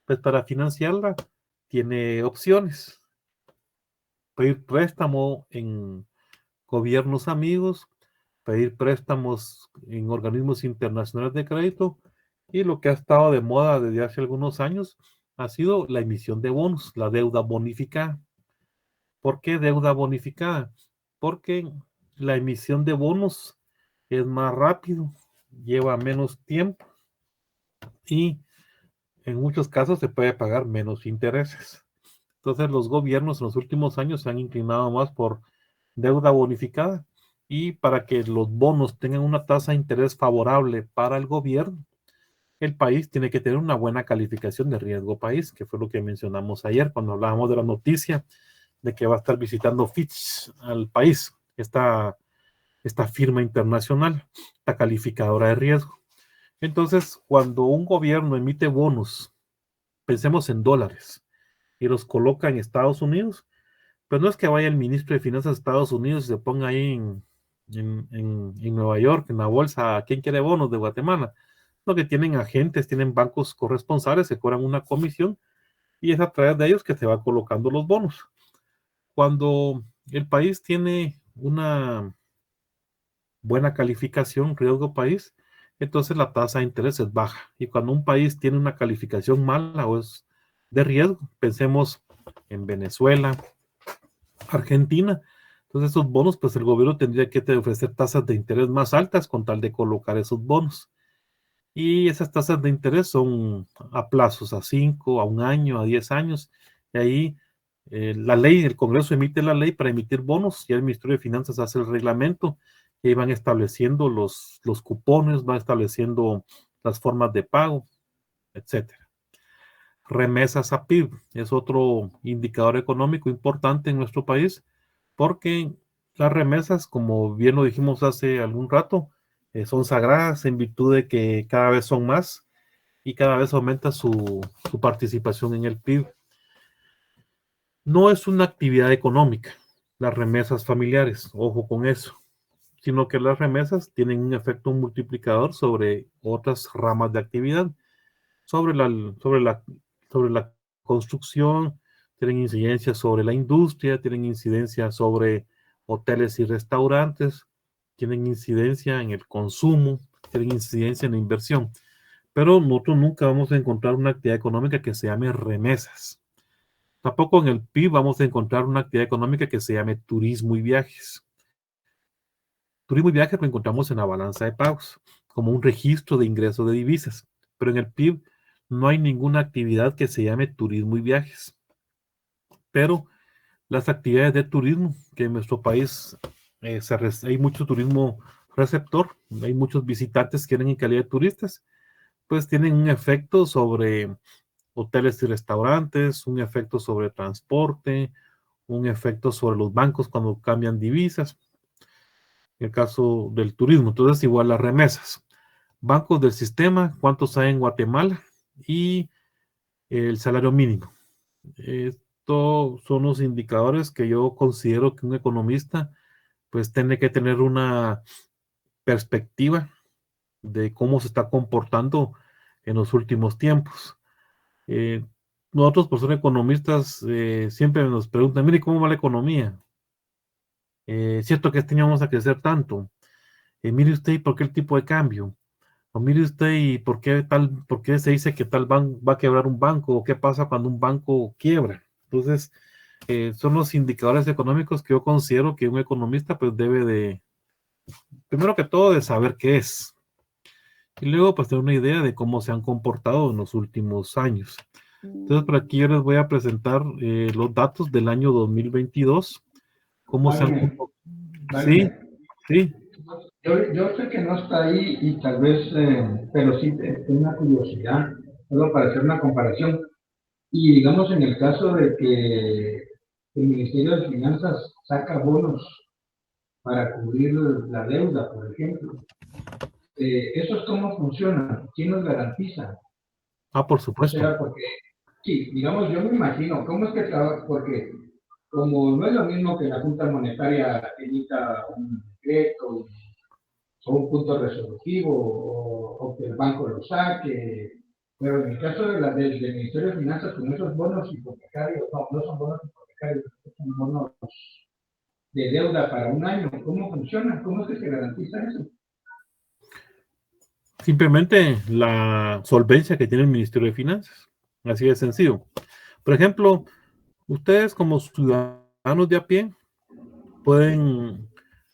pues para financiarla tiene opciones. Pedir préstamo en gobiernos amigos, pedir préstamos en organismos internacionales de crédito, y lo que ha estado de moda desde hace algunos años ha sido la emisión de bonos, la deuda bonificada. ¿Por qué deuda bonificada? Porque la emisión de bonos es más rápido, lleva menos tiempo y en muchos casos se puede pagar menos intereses. Entonces los gobiernos en los últimos años se han inclinado más por deuda bonificada, y para que los bonos tengan una tasa de interés favorable para el gobierno, el país tiene que tener una buena calificación de riesgo país, que fue lo que mencionamos ayer cuando hablábamos de la noticia de que va a estar visitando Fitch al país, esta firma internacional, la calificadora de riesgo. Entonces, cuando un gobierno emite bonos, pensemos en dólares, y los coloca en Estados Unidos, pues no es que vaya el ministro de Finanzas de Estados Unidos y se ponga ahí en Nueva York, en la bolsa, ¿quién quiere bonos de Guatemala? Lo que tienen agentes, tienen bancos corresponsales, se cobran una comisión, y es a través de ellos que se va colocando los bonos. Cuando el país tiene una buena calificación, riesgo país, entonces la tasa de interés es baja. Y cuando un país tiene una calificación mala o es de riesgo, pensemos en Venezuela, Argentina, entonces esos bonos, pues el gobierno tendría que ofrecer tasas de interés más altas con tal de colocar esos bonos. Y esas tasas de interés son a plazos, a 5, a 1 año, a 10 años. Y ahí la ley, el Congreso emite la ley para emitir bonos, y el Ministerio de Finanzas hace el reglamento, y ahí van estableciendo los cupones, van estableciendo las formas de pago, etcétera. Remesas a PIB es otro indicador económico importante en nuestro país, porque las remesas, como bien lo dijimos hace algún rato, son sagradas en virtud de que cada vez son más y cada vez aumenta su participación en el PIB. No es una actividad económica, las remesas familiares, ojo con eso, sino que las remesas tienen un efecto multiplicador sobre otras ramas de actividad, sobre la construcción, tienen incidencia sobre la industria, tienen incidencia sobre hoteles y restaurantes, tienen incidencia en el consumo, tienen incidencia en la inversión. Pero nosotros nunca vamos a encontrar una actividad económica que se llame remesas. Tampoco en el PIB vamos a encontrar una actividad económica que se llame turismo y viajes. Turismo y viajes lo encontramos en la balanza de pagos, como un registro de ingresos de divisas. Pero en el PIB no hay ninguna actividad que se llame turismo y viajes. Pero las actividades de turismo, que en nuestro país hay mucho turismo receptor, hay muchos visitantes que vienen en calidad de turistas, pues tienen un efecto sobre hoteles y restaurantes, un efecto sobre transporte, un efecto sobre los bancos cuando cambian divisas, en el caso del turismo. Entonces, igual las remesas. Bancos del sistema, ¿cuántos hay en Guatemala? Y el salario mínimo. Estos son los indicadores que yo considero que un economista pues tiene que tener una perspectiva de cómo se está comportando en los últimos tiempos. Nosotros, por ser economistas, siempre nos preguntan, mire, ¿cómo va la economía? ¿Cierto que este año vamos a crecer tanto? Mire usted, ¿por qué el tipo de cambio? O mire usted, ¿y por qué se dice que tal banco va a quebrar un banco? ¿O qué pasa cuando un banco quiebra? Entonces, son los indicadores económicos que yo considero que un economista pues debe de, primero que todo, de saber qué es. Y luego, pues, tener una idea de cómo se han comportado en los últimos años. Entonces, por aquí yo les voy a presentar los datos del año 2022. ¿Cómo se han comportado? Sí, sí. Yo sé que no está ahí y tal vez, pero sí tengo una curiosidad, solo para hacer una comparación. Y digamos en el caso de que el Ministerio de Finanzas saca bonos para cubrir la deuda, por ejemplo. ¿Esos cómo funcionan? ¿Quién nos garantiza? Por O supuesto. sea, porque, sí, digamos, yo me imagino, ¿cómo es que trabaja? Porque como no es lo mismo que la Junta Monetaria emita un decreto o un punto resolutivo o que el banco lo saque, pero en el caso del Ministerio de Finanzas, con esos bonos hipotecarios, no son bonos hipotecarios, son bonos de deuda para un año, ¿cómo funciona? ¿Cómo es que se garantiza eso? Simplemente la solvencia que tiene el Ministerio de Finanzas. Así de sencillo. Por ejemplo, ustedes como ciudadanos de a pie pueden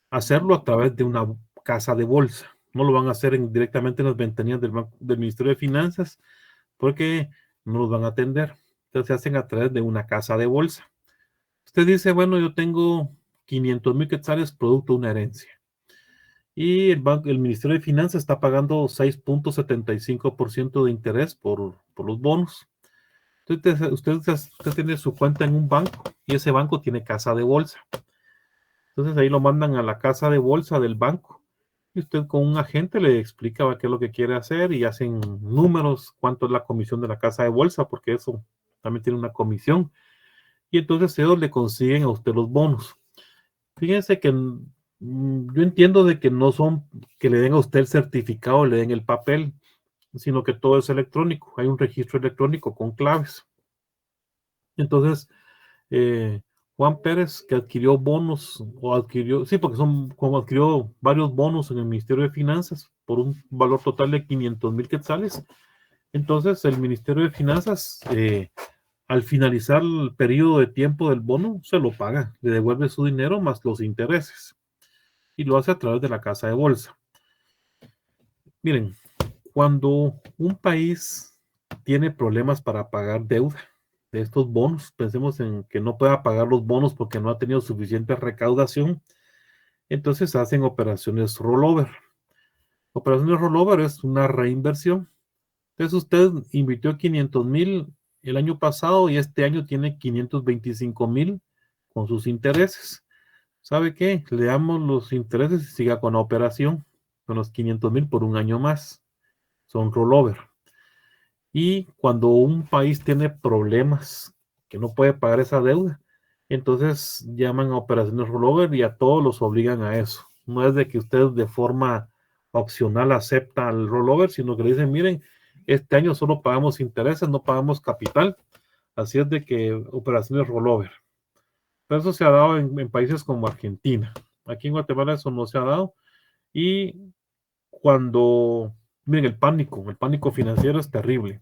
hacerlo a través de una casa de bolsa. No lo van a hacer directamente en las ventanillas del Ministerio de Finanzas porque no los van a atender. Entonces se hacen a través de una casa de bolsa. Usted dice, bueno, yo tengo 500,000 quetzales producto de una herencia. Y el Ministerio de Finanzas está pagando 6.75% de interés por los bonos. Entonces, usted tiene su cuenta en un banco y ese banco tiene casa de bolsa. Entonces ahí lo mandan a la casa de bolsa del banco y usted con un agente le explica qué es lo que quiere hacer y hacen números, cuánto es la comisión de la casa de bolsa, porque eso también tiene una comisión. Y entonces ellos le consiguen a usted los bonos. Fíjense que yo entiendo de que no son que le den a usted el certificado, le den el papel, sino que todo es electrónico. Hay un registro electrónico con claves. Entonces, Juan Pérez, que adquirió bonos, sí, porque como adquirió varios bonos en el Ministerio de Finanzas por un valor total de 500,000 quetzales. Entonces, el Ministerio de Finanzas, al finalizar el periodo de tiempo del bono, se lo paga, le devuelve su dinero más los intereses y lo hace a través de la casa de bolsa. Miren, cuando un país tiene problemas para pagar deuda de estos bonos, pensemos en que no pueda pagar los bonos porque no ha tenido suficiente recaudación, entonces hacen operaciones rollover. Operaciones rollover es una reinversión. Entonces usted invirtió 500,000 el año pasado y este año tiene 525,000 con sus intereses. ¿Sabe qué? Le damos los intereses y siga con la operación, con los 500,000 por un año más. Son rollover. Y cuando un país tiene problemas que no puede pagar esa deuda, entonces llaman a operaciones rollover y a todos los obligan a eso. No es de que usted de forma opcional acepta el rollover, sino que le dicen, miren, este año solo pagamos intereses, no pagamos capital. Así es de que operaciones rollover. Pero eso se ha dado en países como Argentina. Aquí en Guatemala eso no se ha dado. Y cuando, miren, el pánico financiero es terrible.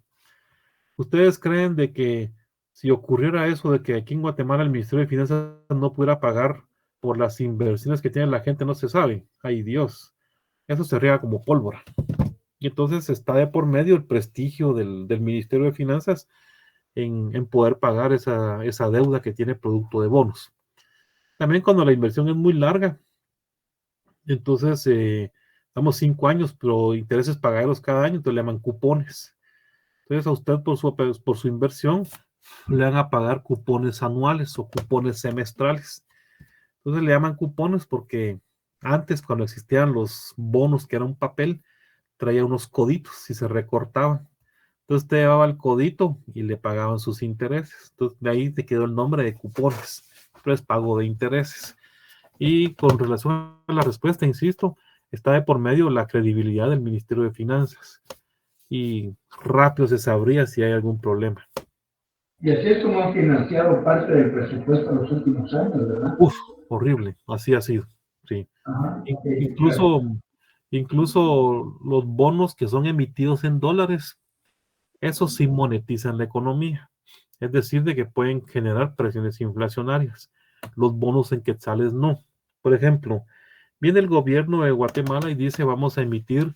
¿Ustedes creen de que si ocurriera eso, de que aquí en Guatemala el Ministerio de Finanzas no pudiera pagar por las inversiones que tiene la gente, no se sabe? Ay Dios, eso se riega como pólvora. Y entonces está de por medio el prestigio del Ministerio de Finanzas en poder pagar esa deuda que tiene producto de bonos. También cuando la inversión es muy larga, entonces damos 5 años, pero intereses pagados cada año, entonces le llaman cupones. Entonces a usted por su inversión le van a pagar cupones anuales o cupones semestrales. Entonces le llaman cupones porque antes, cuando existían los bonos, que era un papel, traía unos coditos y se recortaban. Entonces te llevaba el codito y le pagaban sus intereses. Entonces de ahí te quedó el nombre de cupones. Pero es pago de intereses. Y con relación a la respuesta, insisto, está de por medio la credibilidad del Ministerio de Finanzas. Y rápido se sabría si hay algún problema. Y así es como han financiado parte del presupuesto en los últimos años, ¿verdad? Horrible, así ha sido, sí. Ajá, okay, Incluso los bonos que son emitidos en dólares, esos sí monetizan la economía. Es decir, de que pueden generar presiones inflacionarias. Los bonos en quetzales no. Por ejemplo, viene el gobierno de Guatemala y dice vamos a emitir,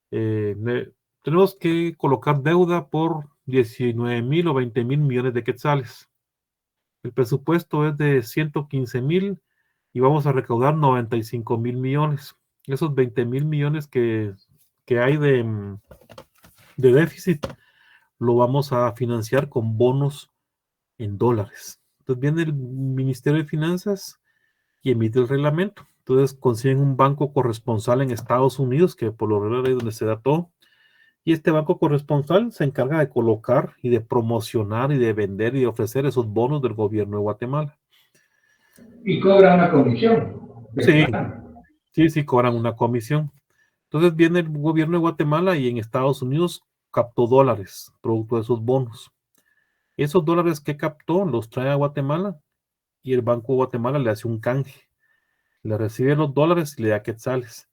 tenemos que colocar deuda por 19,000 o 20,000 millones de quetzales. El presupuesto es de 115,000 y vamos a recaudar 95,000 millones. Esos 20,000 millones que hay de déficit lo vamos a financiar con bonos en dólares. Entonces viene el Ministerio de Finanzas y emite el reglamento. Entonces consiguen un banco corresponsal en Estados Unidos, que por lo general es donde se da todo. Y este banco corresponsal se encarga de colocar y de promocionar y de vender y de ofrecer esos bonos del gobierno de Guatemala. Y cobra una comisión. Sí, sí, cobran una comisión. Entonces viene el gobierno de Guatemala y en Estados Unidos captó dólares, producto de esos bonos. Esos dólares que captó los trae a Guatemala y el Banco de Guatemala le hace un canje. Le recibe los dólares y le da quetzales.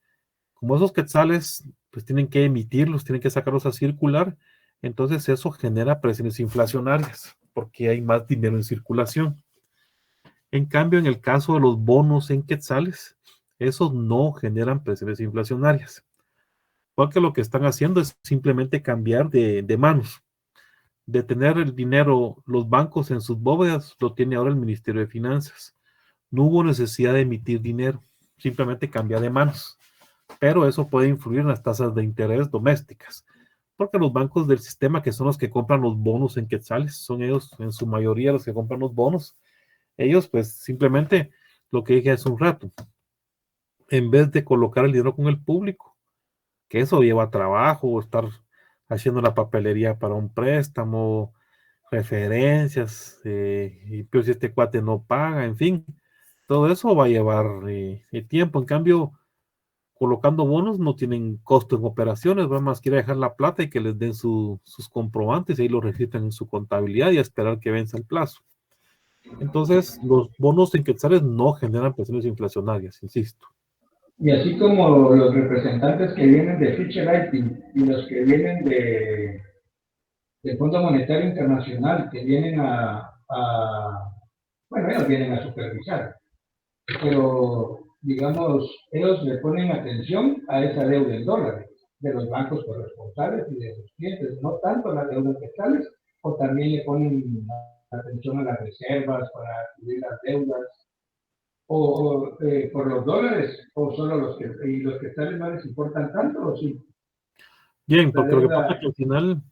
Como esos quetzales, pues tienen que emitirlos, tienen que sacarlos a circular, entonces eso genera presiones inflacionarias, porque hay más dinero en circulación. En cambio, en el caso de los bonos en quetzales, esos no generan presiones inflacionarias, porque lo que están haciendo es simplemente cambiar de manos. De tener el dinero, los bancos en sus bóvedas, lo tiene ahora el Ministerio de Finanzas. No hubo necesidad de emitir dinero, simplemente cambia de manos. Pero eso puede influir en las tasas de interés domésticas, porque los bancos del sistema, que son los que compran los bonos en quetzales, son ellos en su mayoría los que compran los bonos. Ellos, pues, simplemente, lo que dije hace un rato, en vez de colocar el dinero con el público, que eso lleva trabajo, estar haciendo la papelería para un préstamo, referencias, y pero si este cuate no paga, en fin, todo eso va a llevar tiempo. En cambio, colocando bonos no tienen costo en operaciones, va más quiere dejar la plata y que les den sus comprobantes y ahí lo registran en su contabilidad y a esperar que venza el plazo. Entonces, los bonos en quetzales no generan presiones inflacionarias, insisto. Y así como los representantes que vienen de Fitch Rating y los que vienen del Fondo Monetario Internacional, que vienen bueno, ellos vienen a supervisar, pero digamos, ellos le ponen atención a esa deuda en dólares de los bancos corresponsales y de sus clientes, no tanto a las deudas quetzales, o también le ponen atención a las reservas para cubrir las deudas, o por los dólares, o solo los quetzales no les importan tanto, o sí. Bien, porque lo que pasa es que al final,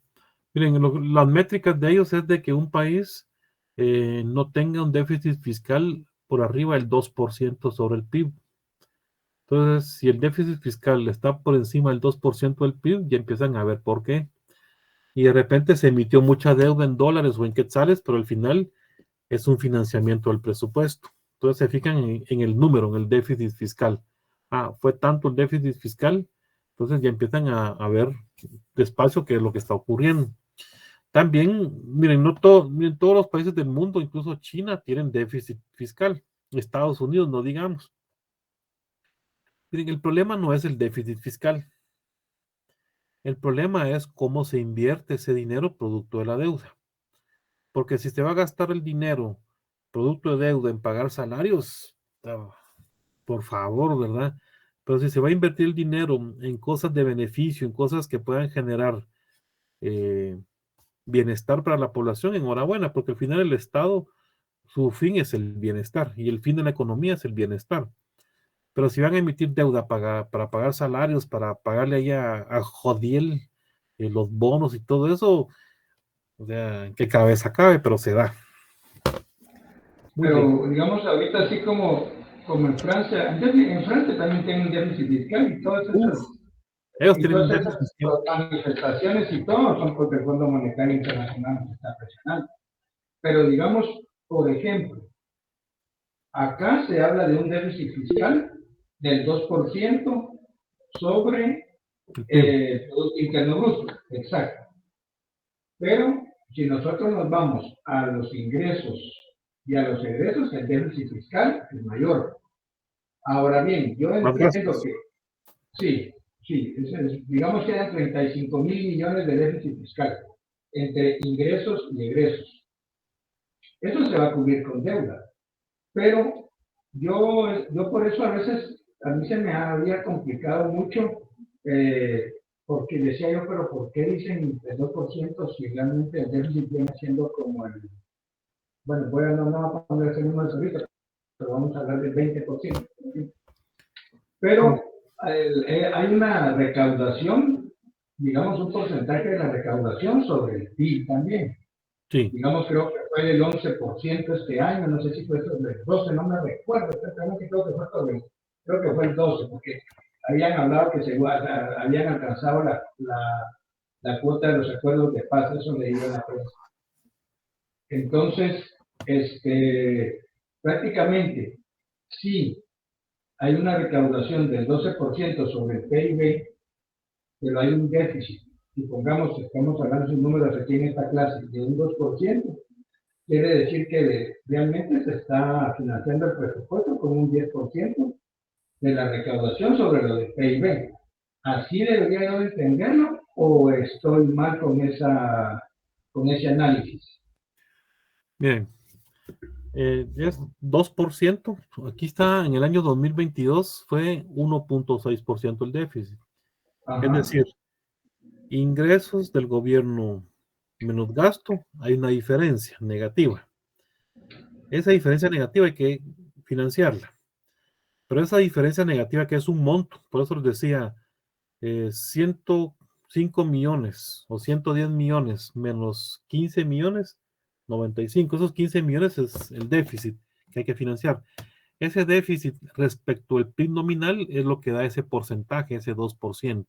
miren, las métricas de ellos es de que un país no tenga un déficit fiscal por arriba del 2% sobre el PIB. Entonces, si el déficit fiscal está por encima del 2% del PIB, ya empiezan a ver por qué. Y de repente se emitió mucha deuda en dólares o en quetzales, pero al final es un financiamiento del presupuesto. Entonces se fijan en el número, en el déficit fiscal. Ah, fue tanto el déficit fiscal, entonces ya empiezan a ver despacio qué es lo que está ocurriendo. También, miren, miren, todos los países del mundo, incluso China, tienen déficit fiscal. Estados Unidos, no digamos. Miren, el problema no es el déficit fiscal. El problema es cómo se invierte ese dinero producto de la deuda. Porque si se va a gastar el dinero producto de deuda en pagar salarios, por favor, ¿verdad? Pero si se va a invertir el dinero en cosas de beneficio, en cosas que puedan generar bienestar para la población, enhorabuena, porque al final el Estado, su fin es el bienestar y el fin de la economía es el bienestar. Pero si van a emitir deuda para pagar salarios, para pagarle ahí a Jodiel los bonos y todo eso, o sea, en qué cabeza cabe, pero se da. Pero digamos ahorita así como en Francia, en Francia también tienen un déficit fiscal y todas esas manifestaciones y todo son porque el Fondo Monetario Internacional nos está presionando. Pero digamos, por ejemplo, acá se habla de un déficit fiscal del 2% sobre el Producto Interno Bruto, exacto. Pero si nosotros nos vamos a los ingresos y a los egresos, el déficit fiscal es mayor. Ahora bien, yo entiendo que sí, digamos que eran 35.000 millones de déficit fiscal entre ingresos y egresos. Eso se va a cubrir con deuda. Pero yo por eso a veces, a mí se me había complicado mucho, porque decía yo, pero ¿por qué dicen el 2% si realmente el déficit viene siendo como el... Bueno, no vamos a poner ese número ahorita, pero vamos a hablar del 20%. Pero hay una recaudación, digamos un porcentaje de la recaudación sobre el PIB también. Sí. Digamos, creo que fue del 11% este año, no sé si fue sobre el 12%, no me recuerdo exactamente, creo que fue sobre creo que fue el 12, porque habían hablado que habían alcanzado la cuota de los acuerdos de paz, eso leí en la prensa. Entonces, prácticamente, sí, hay una recaudación del 12% sobre el PIB, pero hay un déficit. Si pongamos, estamos hablando de números aquí en esta clase, de un 2%, quiere decir que realmente se está financiando el presupuesto con un 10% de la recaudación sobre lo del PIB. ¿Así debería yo entenderlo o estoy mal con ese análisis? Miren, es 2%. Aquí está, en el año 2022 fue 1.6% el déficit. Ajá. Es decir, ingresos del gobierno menos gasto, hay una diferencia negativa. Esa diferencia negativa hay que financiarla. Pero esa diferencia negativa, que es un monto, por eso les decía, 105 millones o 110 millones menos 15 millones, 95. Esos 15 millones es el déficit que hay que financiar. Ese déficit respecto al PIB nominal es lo que da ese porcentaje, ese 2%.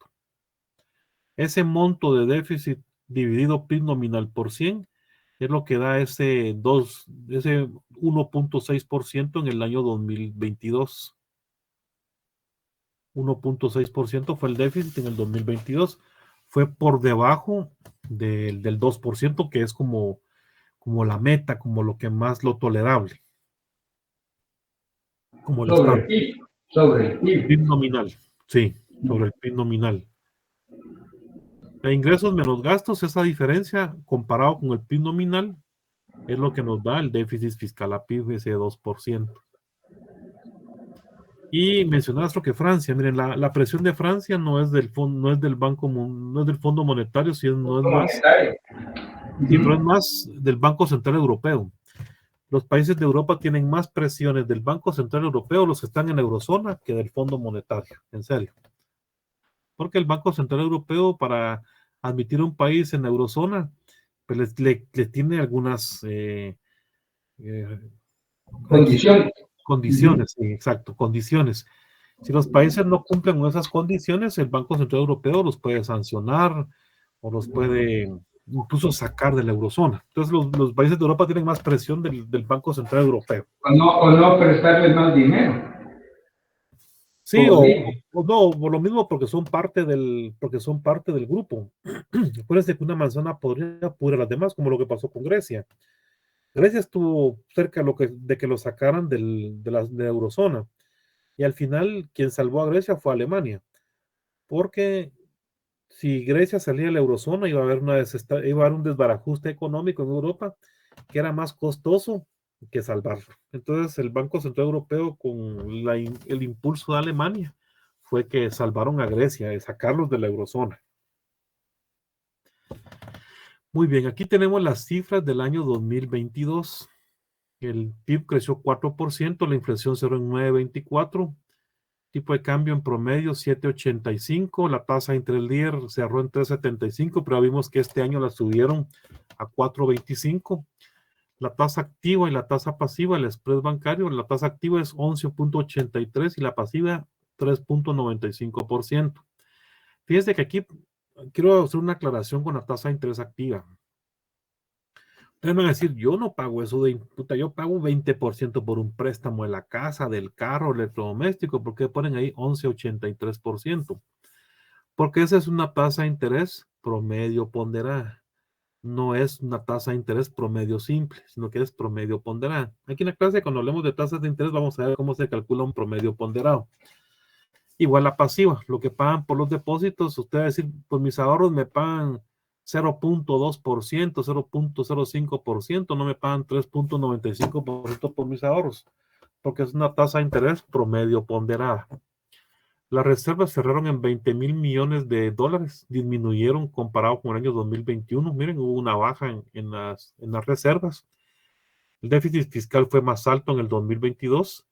Ese monto de déficit dividido PIB nominal por 100 es lo que da ese 1.6% en el año 2022. 1.6% fue el déficit en el 2022. Fue por debajo del 2%, que es como la meta, como lo que más lo tolerable. Como sobre el PIB nominal. Sí, sobre el PIB nominal. De ingresos menos gastos, esa diferencia comparado con el PIB nominal es lo que nos da el déficit fiscal a PIB, ese 2%. Y mencionaste que Francia, miren, la presión de Francia no es del Banco, no es del Fondo Monetario, sino es más, sí, pero es más del Banco Central Europeo. Los países de Europa tienen más presiones del Banco Central Europeo, los que están en la eurozona, que del Fondo Monetario, en serio. Porque el Banco Central Europeo, para admitir un país en la eurozona, pues le tiene algunas condiciones, sí, exacto, condiciones. Si los países no cumplen con esas condiciones, el Banco Central Europeo los puede sancionar o los puede incluso sacar de la eurozona. Entonces los países de Europa tienen más presión del Banco Central Europeo. O no prestarles más dinero. Sí, o no, por lo mismo, porque son parte del grupo. Acuérdense que una manzana podría pudrir a las demás, como lo que pasó con Grecia. Grecia estuvo cerca de que lo sacaran de la eurozona. Y al final, quien salvó a Grecia fue Alemania. Porque si Grecia salía de la eurozona, iba a haber un desbarajuste económico en Europa que era más costoso que salvarlo. Entonces, el Banco Central Europeo, con el impulso de Alemania, fue que salvaron a Grecia, sacarlos de la eurozona. Muy bien, aquí tenemos las cifras del año 2022. El PIB creció 4%, la inflación cerró en 9.24%, tipo de cambio en promedio 7.85%, la tasa de interés líder cerró en 3.75%, pero vimos que este año la subieron a 4.25%. La tasa activa y la tasa pasiva, el spread bancario, la tasa activa es 11.83 y la pasiva 3.95%. Fíjense que aquí quiero hacer una aclaración con la tasa de interés activa. Ustedes van a decir, yo no pago eso yo pago 20% por un préstamo de la casa, del carro, electrodoméstico. ¿Por qué ponen ahí 11.83%? Porque esa es una tasa de interés promedio ponderada. No es una tasa de interés promedio simple, sino que es promedio ponderada. Aquí en la clase, cuando hablemos de tasas de interés, vamos a ver cómo se calcula un promedio ponderado. Igual la pasiva, lo que pagan por los depósitos, usted va a decir, pues mis ahorros me pagan 0.2%, 0.05%, no me pagan 3.95% por mis ahorros, porque es una tasa de interés promedio ponderada. Las reservas cerraron en 20,000 millones de dólares, disminuyeron comparado con el año 2021. Miren, hubo una baja en las reservas. El déficit fiscal fue más alto en el 2022.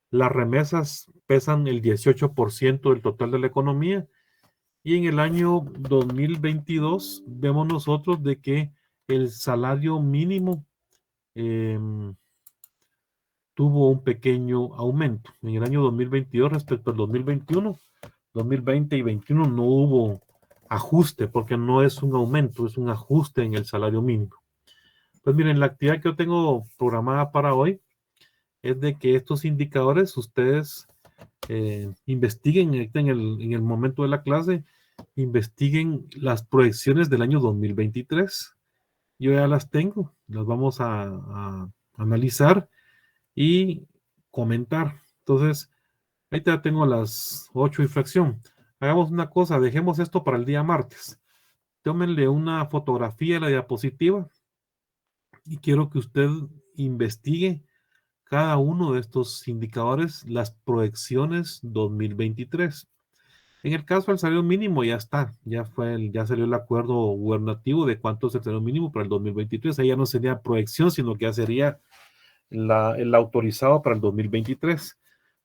Las remesas pesan el 18% del total de la economía. Y en el año 2022 vemos nosotros de que el salario mínimo tuvo un pequeño aumento. En el año 2022 respecto al 2021, 2020 y 2021 no hubo ajuste, porque no es un aumento, es un ajuste en el salario mínimo. Pues miren, la actividad que yo tengo programada para hoy es de que estos indicadores ustedes investiguen en el momento de la clase, investiguen las proyecciones del año 2023. Yo ya las tengo, las vamos a analizar y comentar. Entonces, ahí ya tengo las 8 y fracción. Hagamos una cosa, dejemos esto para el día martes. Tómenle una fotografía de la diapositiva y quiero que usted investigue cada uno de estos indicadores, las proyecciones 2023. En el caso del salario mínimo ya está, ya salió el acuerdo gubernativo de cuánto es el salario mínimo para el 2023. Ahí ya no sería proyección, sino que ya sería el autorizado para el 2023.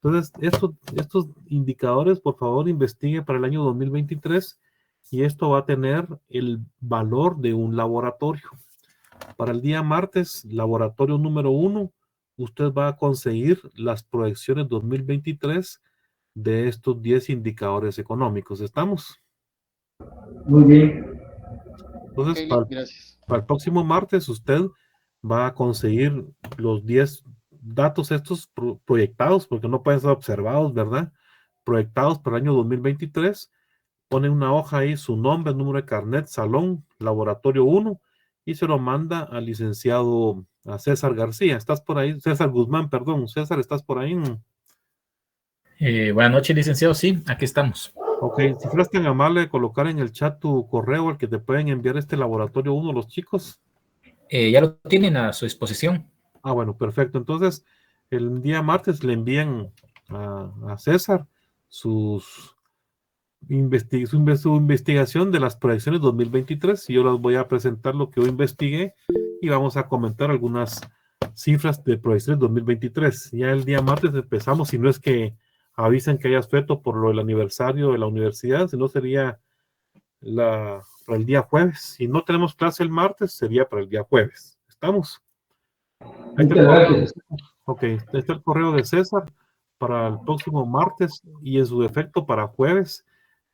Entonces, estos indicadores, por favor, investigue para el año 2023 y esto va a tener el valor de un laboratorio. Para el día martes, laboratorio número 1, usted va a conseguir las proyecciones 2023 de estos 10 indicadores económicos. ¿Estamos? Muy bien. Entonces, Ok, gracias. para el próximo martes, usted va a conseguir los 10 datos estos proyectados, porque no pueden ser observados, ¿verdad? Proyectados para el año 2023. Pone una hoja ahí, su nombre, número de carnet, salón, laboratorio 1, y se lo manda al licenciado a César García. ¿Estás por ahí? César Guzmán, perdón. César, ¿estás por ahí? Buenas noches, licenciado. Sí, aquí estamos. Ok, si fueras tan amable de colocar en el chat tu correo al que te pueden enviar este laboratorio 1 los chicos. Ya lo tienen a su disposición. Ah, bueno, perfecto. Entonces, el día martes le envían a César su investigación de las proyecciones 2023 y yo les voy a presentar lo que yo investigué y vamos a comentar algunas cifras de proyecciones 2023. Ya el día martes empezamos, si no es que avisen que hayas feto por lo del aniversario de la universidad, si no sería para el día jueves. Si no tenemos clase el martes, sería para el día jueves. ¿Estamos? Muchas gracias. Ok, este está el correo de César para el próximo martes y en su defecto para jueves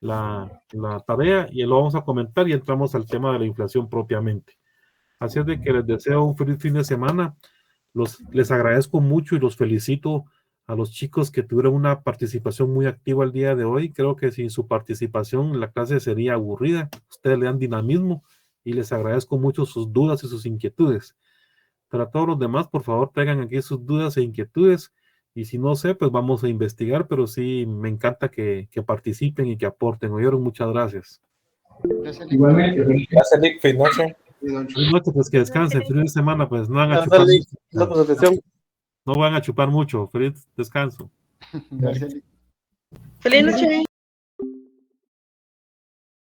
la tarea y lo vamos a comentar y entramos al tema de la inflación propiamente. Así es de que les deseo un feliz fin de semana. Les agradezco mucho y los felicito a los chicos que tuvieron una participación muy activa el día de hoy. Creo que sin su participación la clase sería aburrida. Ustedes le dan dinamismo y les agradezco mucho sus dudas y sus inquietudes. Pero a todos los demás, por favor, traigan aquí sus dudas e inquietudes. Y si no sé, pues vamos a investigar, pero sí me encanta que participen y que aporten. Oyeron, muchas gracias. Gracias, Lick. Igualmente. Gracias, Lick. Feliz noche. Buenas noches, pues que descansen. Fin de semana, pues no van a chupar mucho. No van a chupar mucho. Feliz descanso. Gracias, Lick. Feliz noche.